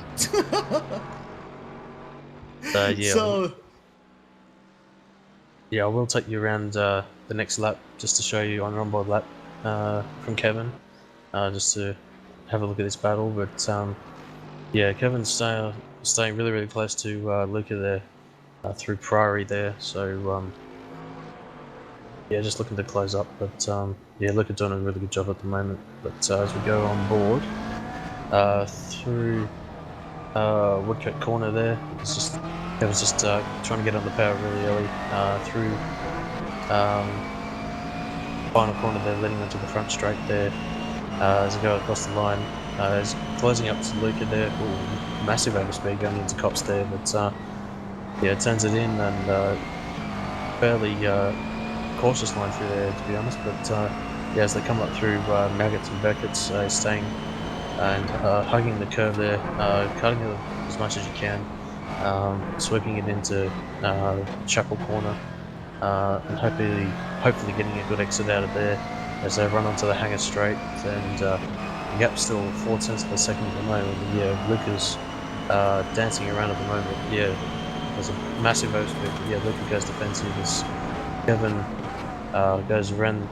Yeah. So yeah, I will take you around the next lap just to show you on an onboard lap from Kevin, just to have a look at this battle. But yeah, Kevin's staying really, really close to Luca there through Priory there. So yeah, just looking to close up. But yeah, Luca doing a really good job at the moment. But as we go on board through Woodcut corner there, Kevin's just trying to get on the power really early through final corner there, leading onto the front straight there as we go across the line. He's closing up to Luca there. Ooh, massive overspeed going into Cops there, but yeah, turns it in, and fairly cautious line through there, to be honest. But yeah, as they come up through Maggots and Beckett's, staying and hugging the curve there, cutting it as much as you can. sweeping it into Chapel Corner, and hopefully getting a good exit out of there as they run onto the hangar straight. And the gap's still 4 tenths per second at the moment. And yeah, Luca's dancing around at the moment. Yeah, there's a massive overspeed, but yeah, Luca goes defensive as Kevin goes around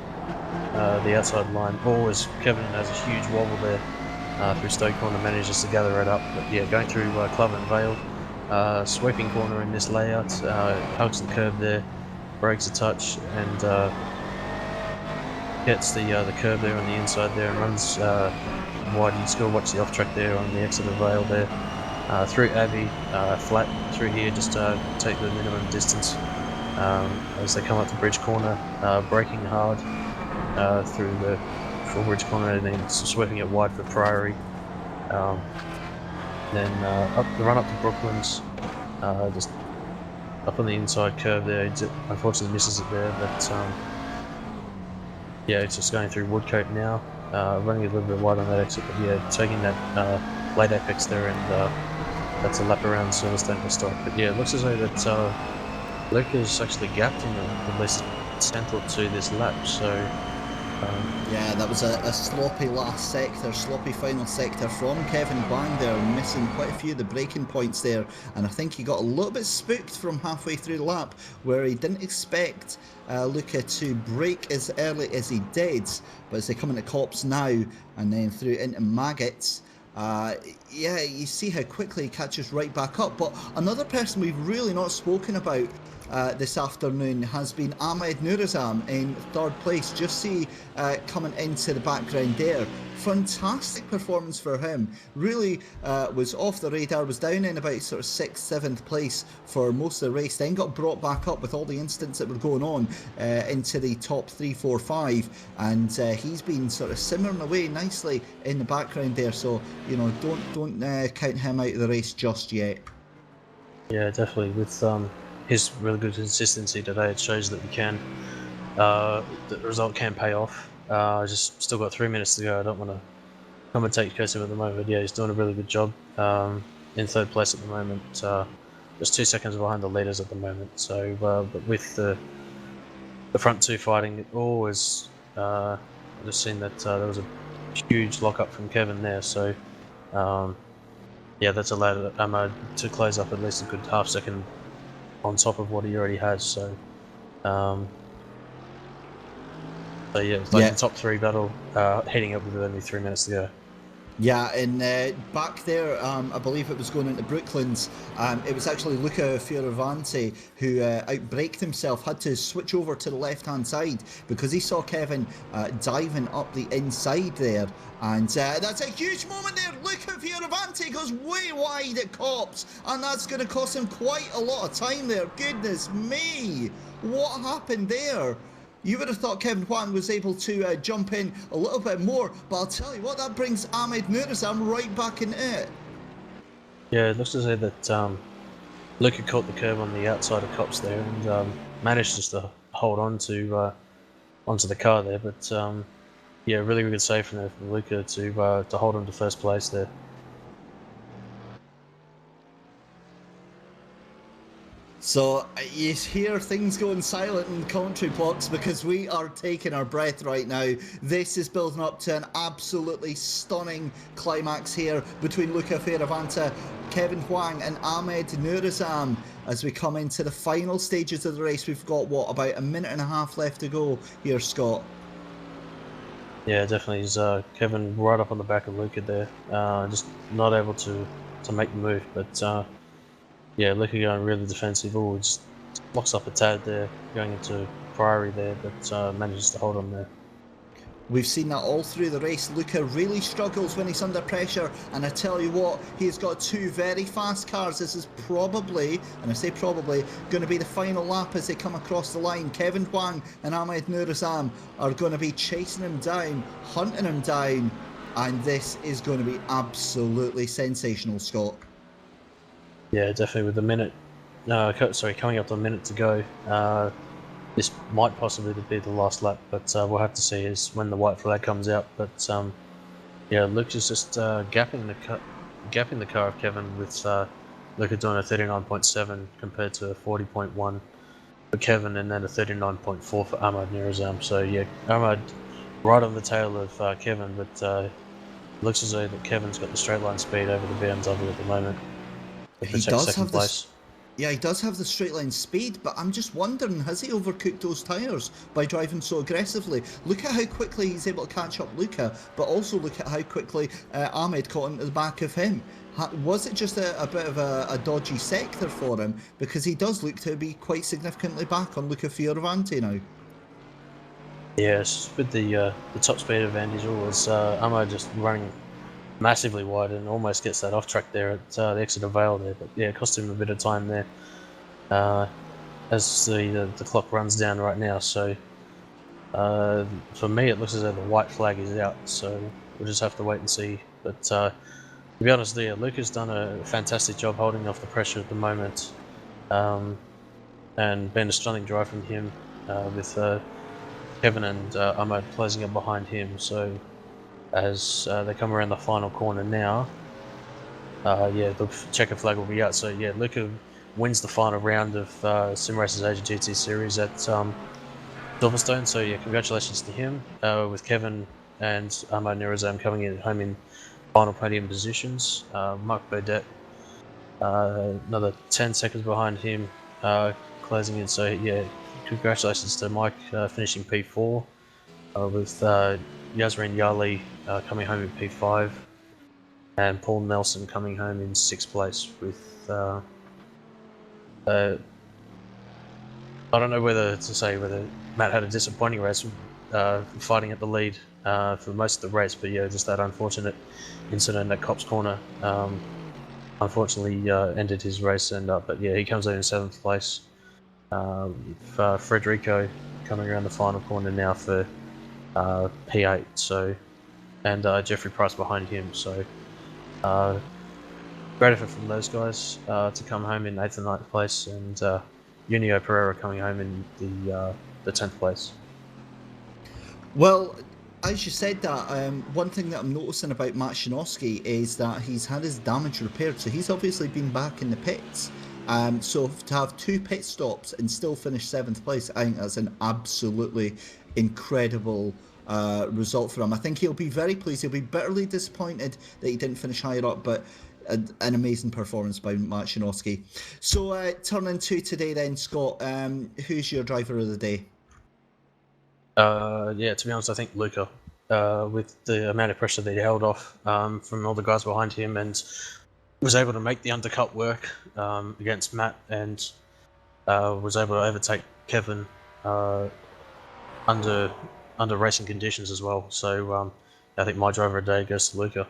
the outside line. As Kevin has a huge wobble there through Stoke Corner, manages to gather it up. But yeah, going through Clover and Vale, sweeping corner in this layout, hugs the curb there, breaks a touch, and gets the curb there on the inside there and runs wide. You still watch the off track there on the exit of Vale there. Through Abbey, flat through here, just take the minimum distance as they come up the bridge corner, braking hard through the full bridge corner and then sweeping it wide for Priory. Then up the run up to Brooklands, just up on the inside curve there. It unfortunately misses it there, but yeah, it's just going through Woodcote now, running a little bit wide on that exit, but yeah, taking that late apex there, and that's a lap around Silverstone to start. But yeah, it looks as though that Luca's actually gapped him at least a tenth or two this lap, so yeah, that was a sloppy last sector, sloppy final sector from Kevin Huang there, missing quite a few of the braking points there, and I think he got a little bit spooked from halfway through the lap where he didn't expect Luca to brake as early as he did, but as they come into Copse now and then through into Maggots, yeah, you see how quickly he catches right back up. But another person we've really not spoken about this afternoon has been Ahmed Nourazam in third place. Just see coming into the background there. Fantastic performance for him. Really was off the radar, was down in about sort of 6th, 7th place for most of the race, then got brought back up with all the incidents that were going on into the top 3, 4, 5, and he's been sort of simmering away nicely in the background there, so you know, don't count him out of the race just yet. yeah, definitely with his really good consistency today, it shows that we can the result can pay off. Just still got 3 minutes to go. I don't want to commentate curse him at the moment, but yeah, he's doing a really good job in third place at the moment, just 2 seconds behind the leaders at the moment. So but with the front two fighting, it always I just seen that there was a huge lock up from Kevin there, so yeah, that's allowed Ahmad to close up at least a good half second on top of what he already has. So so yeah, it's like the top three battle heading up with only 3 minutes to go. Yeah, and back there, I believe it was going into Brooklands, it was actually Luca Fioravanti who outbraked himself, had to switch over to the left-hand side because he saw Kevin diving up the inside there, and that's a huge moment there. Luca Fioravanti goes way wide at Copse, and that's going to cost him quite a lot of time there. Goodness me, what happened there? You would have thought Kevin Huang was able to jump in a little bit more, but I'll tell you what, that brings Ahmed Nourazam right back into it. Yeah, it looks as though that Luca caught the curve on the outside of Copse there and managed just to hold on to onto the car there. But yeah, really good save from Luca to hold on to first place there. So you hear things going silent in the commentary box because we are taking our breath right now. This is building up to an absolutely stunning climax here between Luca Fioravanti, Kevin Huang and Ahmed Nourazam as we come into the final stages of the race. We've got, what, about a minute and a half left to go here, Scott? Yeah, definitely. He's Kevin right up on the back of Luca there, just not able to make the move, but yeah, Luca going really defensive. Oh, just locks up a tad there, going into Priory there, but manages to hold on there. We've seen that all through the race. Luca really struggles when he's under pressure, and I tell you what, he's got two very fast cars. This is probably, and I say probably, going to be the final lap as they come across the line. Kevin Huang and Ahmed Nourazam are going to be chasing him down, hunting him down, and this is going to be absolutely sensational, Scott. Yeah, definitely with a minute, coming up to a minute to go. This might possibly be the last lap, but we'll have to see is when the white flag comes out. But yeah, Luke is just gapping the car of Kevin with Luca doing a 39.7 compared to a 40.1 for Kevin, and then a 39.4 for Ahmad Nirazam. So yeah, Ahmad right on the tail of Kevin, but looks as though that Kevin's got the straight line speed over the BMW at the moment to He protect does second have this. place. Yeah, he does have the straight line speed, but I'm just wondering, has he overcooked those tyres by driving so aggressively? Look at how quickly he's able to catch up Luca, but also look at how quickly Ahmed caught into the back of him. Was it just a bit of a dodgy sector for him? Because he does look to be quite significantly back on Luca Fioravanti now. Yes, with the top speed advantage, always Ahmad just running massively wide and almost gets that off track there at the Exeter Vale there. But yeah, it cost him a bit of time there as the clock runs down right now. So for me, it looks as though the white flag is out. So we'll just have to wait and see. But to be honest, yeah, Luca's done a fantastic job holding off the pressure at the moment, and been a stunning drive from him with Kevin and Ahmad closing up behind him. So as they come around the final corner now, yeah, the checker flag will be out. So yeah, Luca wins the final round of SimRacers Asia GT Series at Silverstone. So yeah, congratulations to him. With Kevin and Ahmad Nirazam coming in home in final podium positions. Mark Burdett, another 10 seconds behind him, closing in. So yeah, congratulations to Mike finishing P4, with Yasmin Yali coming home in P5, and Paul Nelson coming home in 6th place with I don't know whether to say whether Matt had a disappointing race, fighting at the lead for most of the race, but yeah, just that unfortunate incident at Cops Corner unfortunately ended his race. And but yeah, he comes out in 7th place. Federico coming around the final corner now for P8. So, and Jeffrey Price behind him. So great effort from those guys to come home in 8th and 9th place, and Junio Pereira coming home in the 10th place. Well, as you said that, one thing that I'm noticing about Matt Shinosky is that he's had his damage repaired, so he's obviously been back in the pits. So to have 2 pit stops and still finish 7th place, I think that's an absolutely incredible result for him. I think he'll be very pleased. He'll be bitterly disappointed that he didn't finish higher up, but an amazing performance by Matt Shinosky. So turning to today then, Scott, who's your driver of the day? Yeah, to be honest, I think Luca, with the amount of pressure that he held off from all the guys behind him, and was able to make the undercut work against Matt, and was able to overtake Kevin under racing conditions as well. So I think my driver of the day goes to Luca.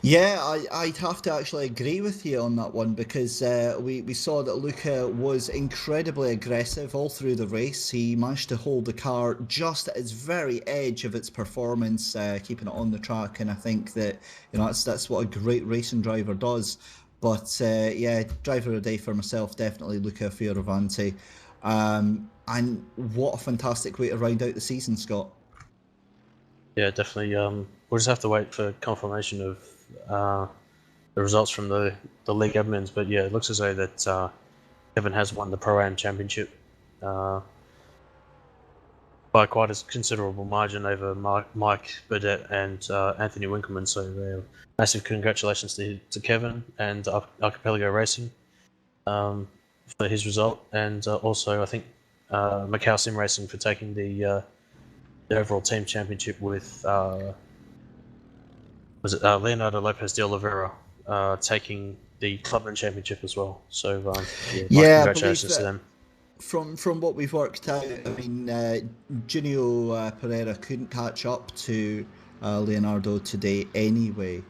Yeah, I'd have to actually agree with you on that one because we saw that Luca was incredibly aggressive all through the race. He managed to hold the car just at its very edge of its performance, keeping it on the track, and I think that that's what a great racing driver does. But yeah, driver of the day for myself, definitely Luca Fioravanti. And what a fantastic way to round out the season, Scott. Yeah, definitely. We'll just have to wait for confirmation of the results from the league admins. But yeah, it looks as though that Kevin has won the Pro-Am Championship by quite a considerable margin over Mike Burdett and Anthony Winkelman. So massive congratulations to Kevin and Archipelago Racing for his result, and also I think Macau Sim Racing for taking the overall team championship with was it Leonardo Lopez de Oliveira taking the Clubman Championship as well. So yeah, my Yeah, I believe congratulations to them. from what we've worked out, I mean, Junio Pereira couldn't catch up to Leonardo today anyway,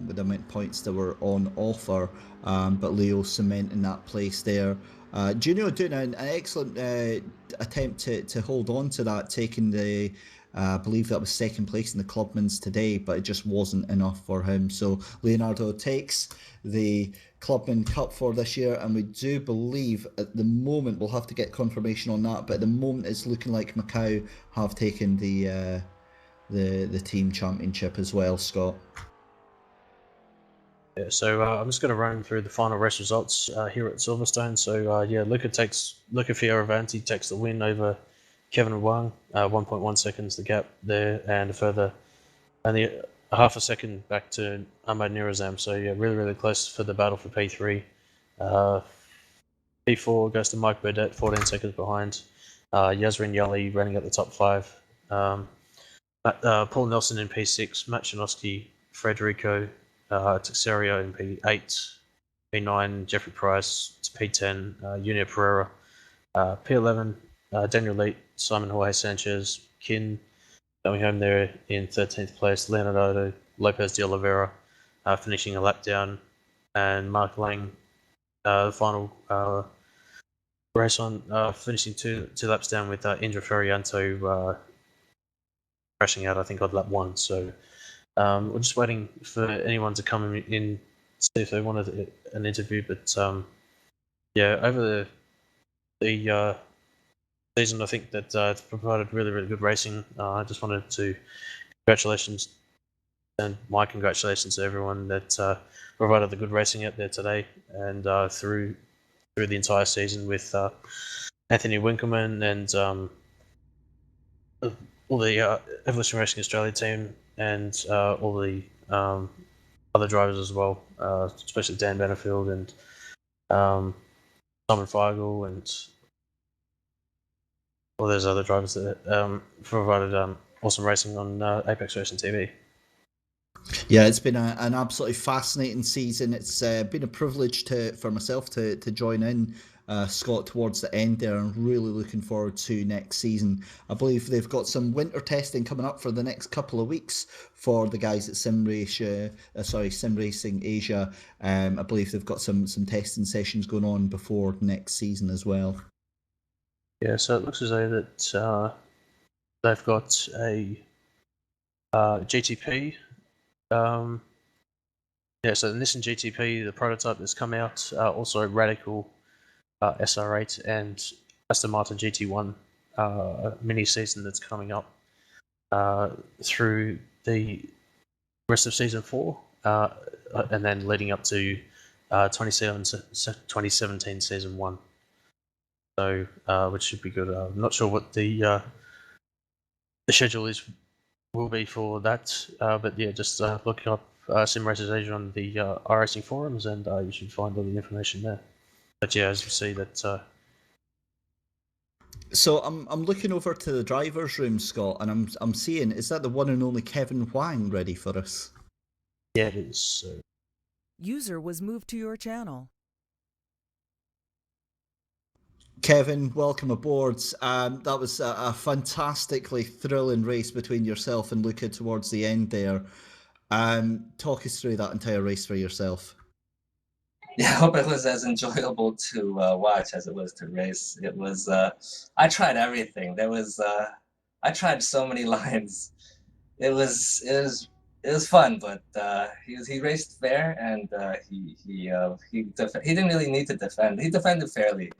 with the amount of points that were on offer. But Leo cementing that place there. Junio doing an excellent attempt to hold on to that, taking the. I believe that was 2nd place in the Clubman's today, but it just wasn't enough for him. So Leonardo takes the Clubman Cup for this year, and we do believe at the moment, we'll have to get confirmation on that, but at the moment it's looking like Macau have taken the team championship as well, Scott. Yeah, so I'm just going to run through the final race results here at Silverstone. So yeah, Luca Fioravanti takes the win over Kevin Wang, 1.1 seconds the gap there, and a further only a half a second back to Ahmad Nirazam. So yeah, really close for the battle for P3. P4 goes to Mike Burdett, 14 seconds behind. Yasrin Yali running at the top 5. Paul Nelson in P6, Matt Janowski, Federico Texerio in P8, P9, Jeffrey Price to P10, Junior Pereira, P11, Daniel Leet, Simon Jorge Sanchez, Kin going home there in 13th place, Leonardo Lopez de Oliveira finishing a lap down, and Mark Lang, the final race on, finishing two laps down with Indra Ferianto crashing out, I think, on lap 1. So we're just waiting for anyone to come in, see if they wanted an interview. But yeah, over the season, I think that it's provided really good racing. I just wanted to congratulations and my congratulations to everyone that provided the good racing out there today and through the entire season with Anthony Winkelman and all the Evolution Racing Australia team and all the other drivers as well, especially Dan Benefield and Simon Feigl and all those other drivers that provided awesome racing on Apex Racing TV. Yeah, it's been an absolutely fascinating season. It's been a privilege for myself to join in, Scott, towards the end there. I'm really looking forward to next season. I believe they've got some winter testing coming up for the next couple of weeks for the guys at Sim Racing Asia. I believe they've got some testing sessions going on before next season as well. Yeah, so it looks as though that they've got a GTP. Yeah, so the Nissan GTP, the prototype that's come out, also Radical SR8 and Aston Martin GT1 mini season that's coming up through the rest of season 4, and then leading up to 2017 season 1. So, which should be good. I'm not sure what the schedule will be for that, but yeah, just look up Sim Racers Asia on the iRacing forums, and you should find all the information there. But yeah, as you see that. So I'm looking over to the driver's room, Scott, and I'm seeing, is that the one and only Kevin Wang ready for us? Yeah, it is. So. User was moved to your channel. Kevin, welcome aboard. That was a fantastically thrilling race between yourself and Luca towards the end there. Talk us through that entire race for yourself. Yeah, I hope it was as enjoyable to watch as it was to race. It was, I tried everything. I tried so many lines. It was fun, but he raced fair, and he didn't really need to defend. He defended fairly.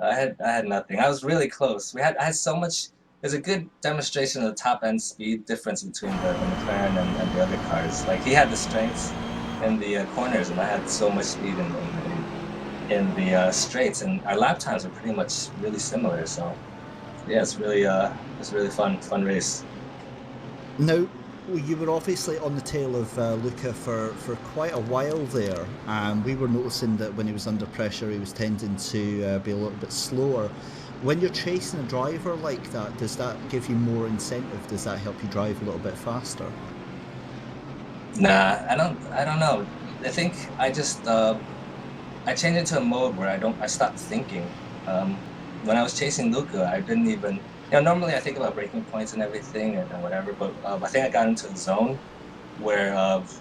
I had nothing. I was really close. I had so much. There's a good demonstration of the top end speed difference between the McLaren and the other cars. Like, he had the strengths in the corners, and I had so much speed in the straights, and our lap times were pretty much really similar. So yeah, it's really fun race. Now, you were obviously on the tail of Luca for quite a while there. We were noticing that when he was under pressure, he was tending to be a little bit slower. When you're chasing a driver like that, does that give you more incentive? Does that help you drive a little bit faster? Nah, I don't know. I think I just I changed into a mode where I stopped thinking. When I was chasing Luca, I didn't even. Normally I think about breaking points and everything and whatever, but I think I got into a zone where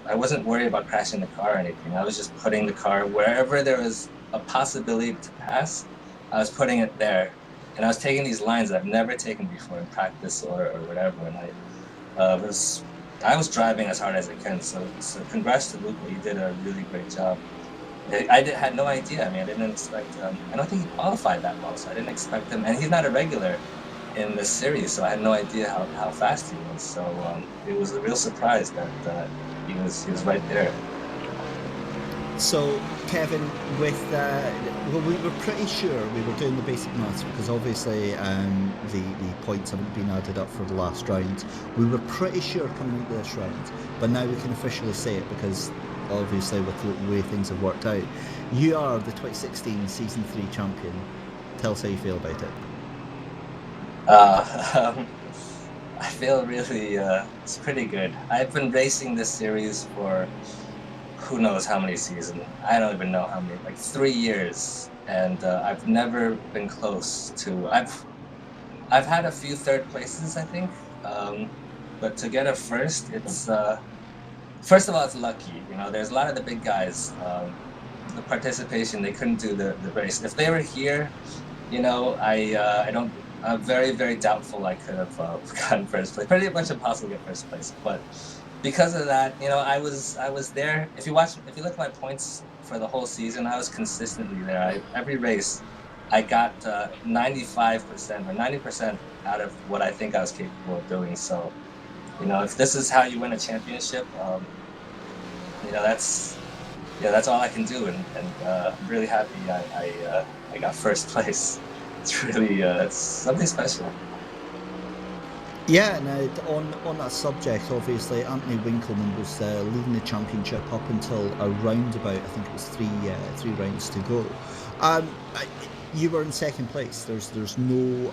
I wasn't worried about crashing the car or anything. I was just putting the car wherever there was a possibility to pass. I was putting it there, and I was taking these lines that I've never taken before in practice or whatever. And I was driving as hard as I can. So congrats to Luca. He did a really great job. I had no idea. I mean, I didn't expect. I don't think he qualified that well, so I didn't expect him. And he's not a regular in the series, so I had no idea how fast he was. So it was a real surprise that he was right there. So, Kevin, with well, we were pretty sure we were doing the basic maths because obviously the points haven't been added up for the last round. We were pretty sure coming into this round, but now we can officially say it because obviously with the way things have worked out, you are the 2016 Season 3 champion. Tell us how you feel about it. I feel really, it's pretty good. I've been racing this series for who knows how many seasons. I don't even know how many, like 3 years. And I've never been close to, I've had a few third places, I think. But to get a first, it's, first of all, it's lucky. You know, there's a lot of the big guys, the participation, they couldn't do the race. If they were here, you know, I'm very, very doubtful I could have gotten first place. Pretty much impossible to get first place. But because of that, you know, I was there. If you look at my points for the whole season, I was consistently there. Every race, I got 95% or 90% out of what I think I was capable of doing. So, you know, if this is how you win a championship, you know, that's all I can do. And I'm really happy I got first place. It's really it's something special. Yeah, and on that subject, obviously Anthony Winkleman was leading the championship up until around about, I think it was three rounds to go. You were in second place. There's no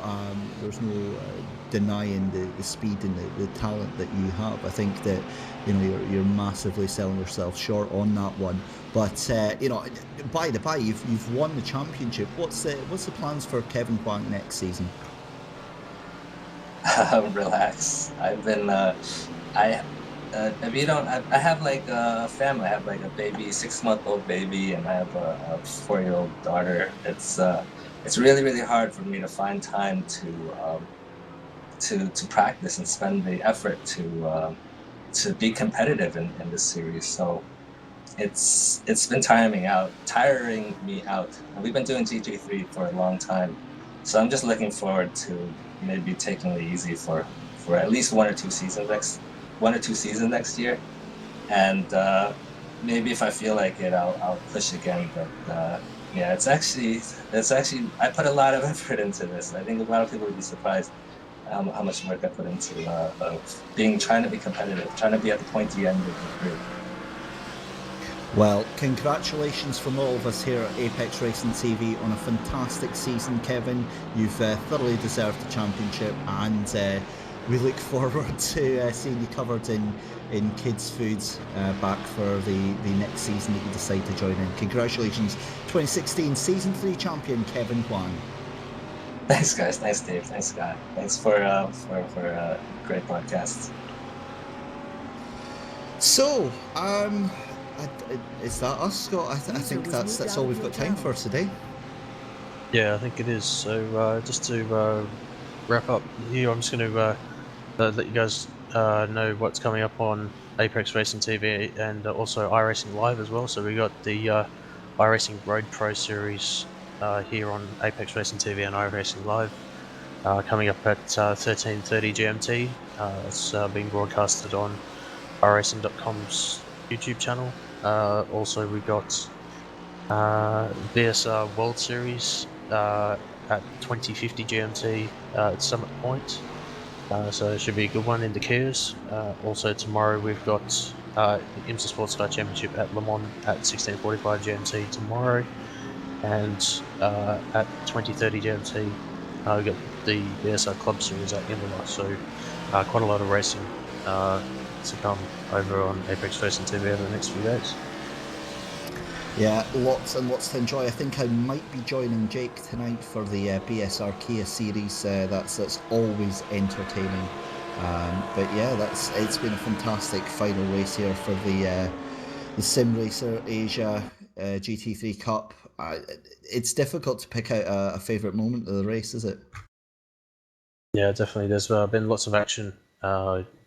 denying the speed and the talent that you have. I think that, you know, you're massively selling yourself short on that one. But you know, by the by, you've won the championship. What's the plans for Kevin Huang next season? Relax. I've been if you don't, I have like a family. I have like a baby, 6-month-old baby, and I have a 4-year-old daughter. It's really, really hard for me to find time to practice and spend the effort to be competitive in this series. So it's been tiring me out. And we've been doing GT3 for a long time, so I'm just looking forward to maybe taking it easy for at least one or two seasons next year, and maybe if I feel like it, I'll push again. But yeah, it's actually I put a lot of effort into this. I think a lot of people would be surprised how much work I put into trying to be competitive, trying to be at the pointy end of the group. Well, congratulations from all of us here at Apex Racing TV on a fantastic season, Kevin. You've thoroughly deserved the championship, and we look forward to seeing you covered in kids' foods back for the next season that you decide to join in. Congratulations, 2016 Season 3 champion, Kevin Huang. Thanks, guys. Thanks, Dave. Thanks, Scott. Thanks for great podcasts. So, is that us, Scott? I think that's all we've got time for today. Yeah, I think it is. So just to wrap up here, I'm just going to let you guys know what's coming up on Apex Racing TV and also iRacing Live as well. So we got the iRacing Road Pro Series here on Apex Racing TV and iRacing Live coming up at 13:30 GMT. It's being broadcasted on iRacing.com's YouTube channel. Also we got VSR World Series at 20:50 GMT at Summit Point. So it should be a good one in the Kias. Also tomorrow we've got the IMSA Sports Car Championship at Le Mans at 16:45 GMT tomorrow, and at 20:30 GMT we've got the VSR Club Series at Imola. So quite a lot of racing to come over on Apex Racing TV over the next few days. Yeah, lots and lots to enjoy. I think I might be joining Jake tonight for the BSR Kia series. That's always entertaining. But yeah, it's been a fantastic final race here for the Sim Racer Asia GT3 Cup. It's difficult to pick out a favourite moment of the race, is it? Yeah, definitely. There's been lots of action.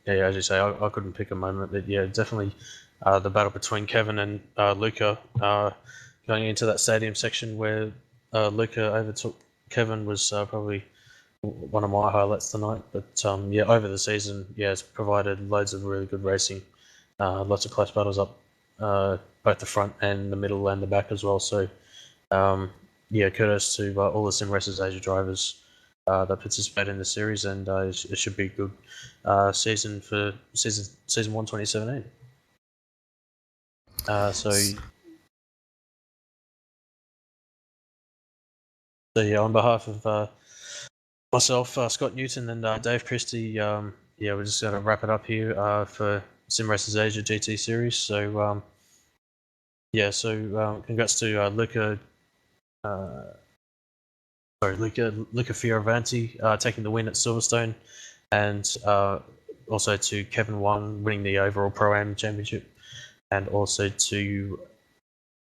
Yeah, as you say, I couldn't pick a moment, but yeah, definitely the battle between Kevin and Luca going into that stadium section where Luca overtook Kevin was probably one of my highlights tonight. But yeah, over the season, yeah, it's provided loads of really good racing, lots of close battles up both the front and the middle and the back as well. So yeah, kudos to all the Sim Racers Asia drivers that participate in the series, and it should be a good season for season 1 2017. So yeah, on behalf of myself, Scott Newton, and Dave Christie, yeah, we're just going to wrap it up here for Sim Racers Asia GT Series. So yeah, so congrats to Luca Fioravanti taking the win at Silverstone, and also to Kevin Wang winning the overall Pro-Am championship, and also to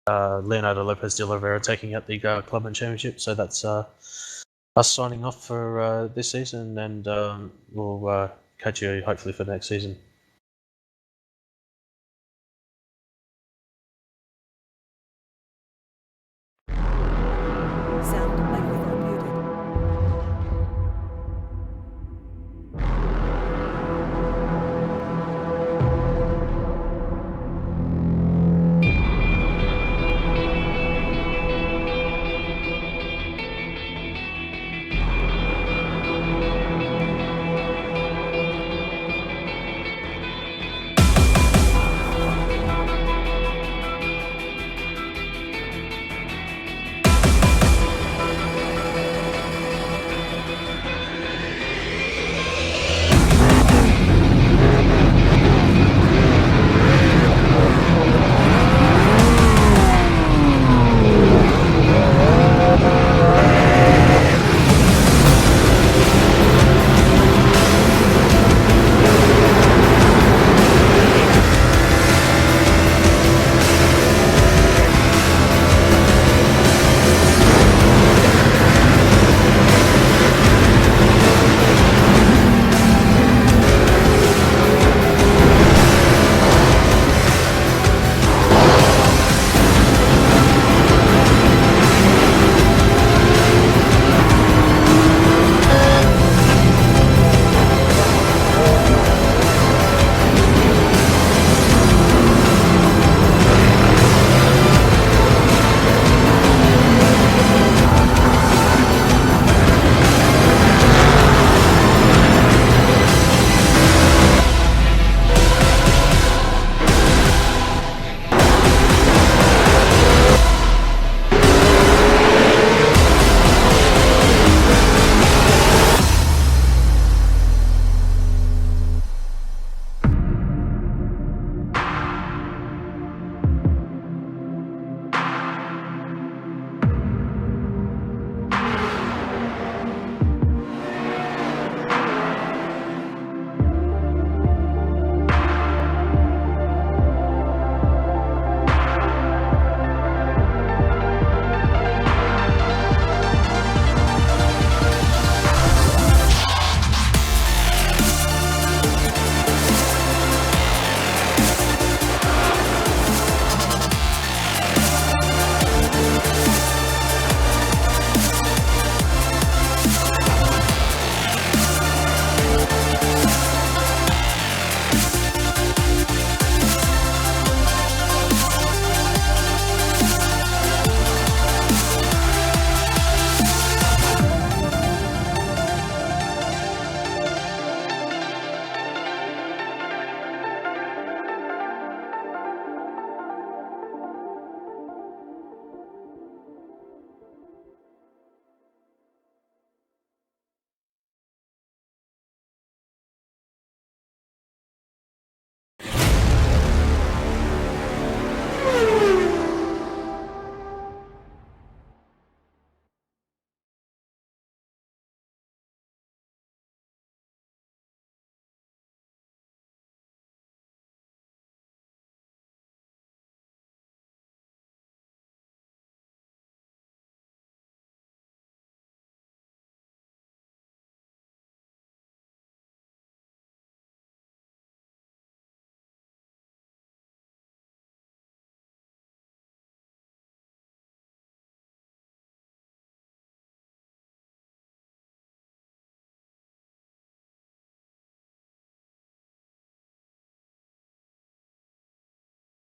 Leonardo Lopez de Oliveira taking out the Clubman championship. So that's us signing off for this season, and we'll catch you hopefully for next season.